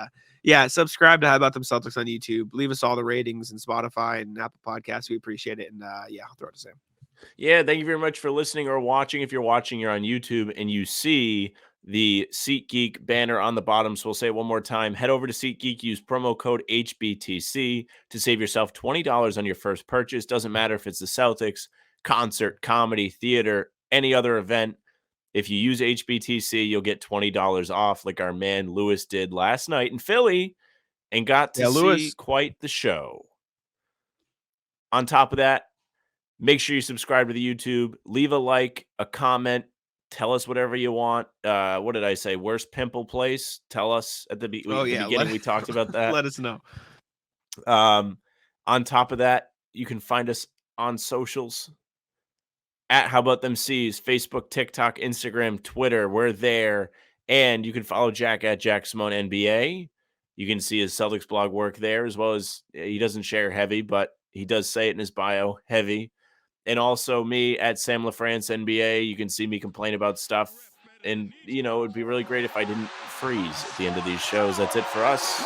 yeah, subscribe to How About Them Celtics on YouTube. Leave us all the ratings and Spotify and Apple Podcasts. We appreciate it. And yeah, I'll throw it to Sam. Yeah, thank you very much for listening or watching. If you're watching, you're on YouTube and you see the SeatGeek banner on the bottom. So we'll say it one more time. Head over to SeatGeek, use promo code HBTC to save yourself $20 on your first purchase. Doesn't matter if it's the Celtics, concert, comedy, theater, any other event. If you use HBTC, you'll get $20 off like our man Lewis did last night in Philly and got to see Lewis. quite the show. On top of that, make sure you subscribe to the YouTube, leave a like, a comment, tell us whatever you want. What did I say? Worst pimple place? Tell us at the beginning. We talked about that. Let us know. On top of that, you can find us on socials at How About Them C's, Facebook, TikTok, Instagram, Twitter. We're there. And you can follow Jack at Jack Simone NBA. You can see his Celtics blog work there, as well as he doesn't share heavy, but he does say it in his bio, heavy. And also me at Sam LaFrance NBA. You can see me complain about stuff. And, you know, it would be really great if I didn't freeze at the end of these shows. That's it for us.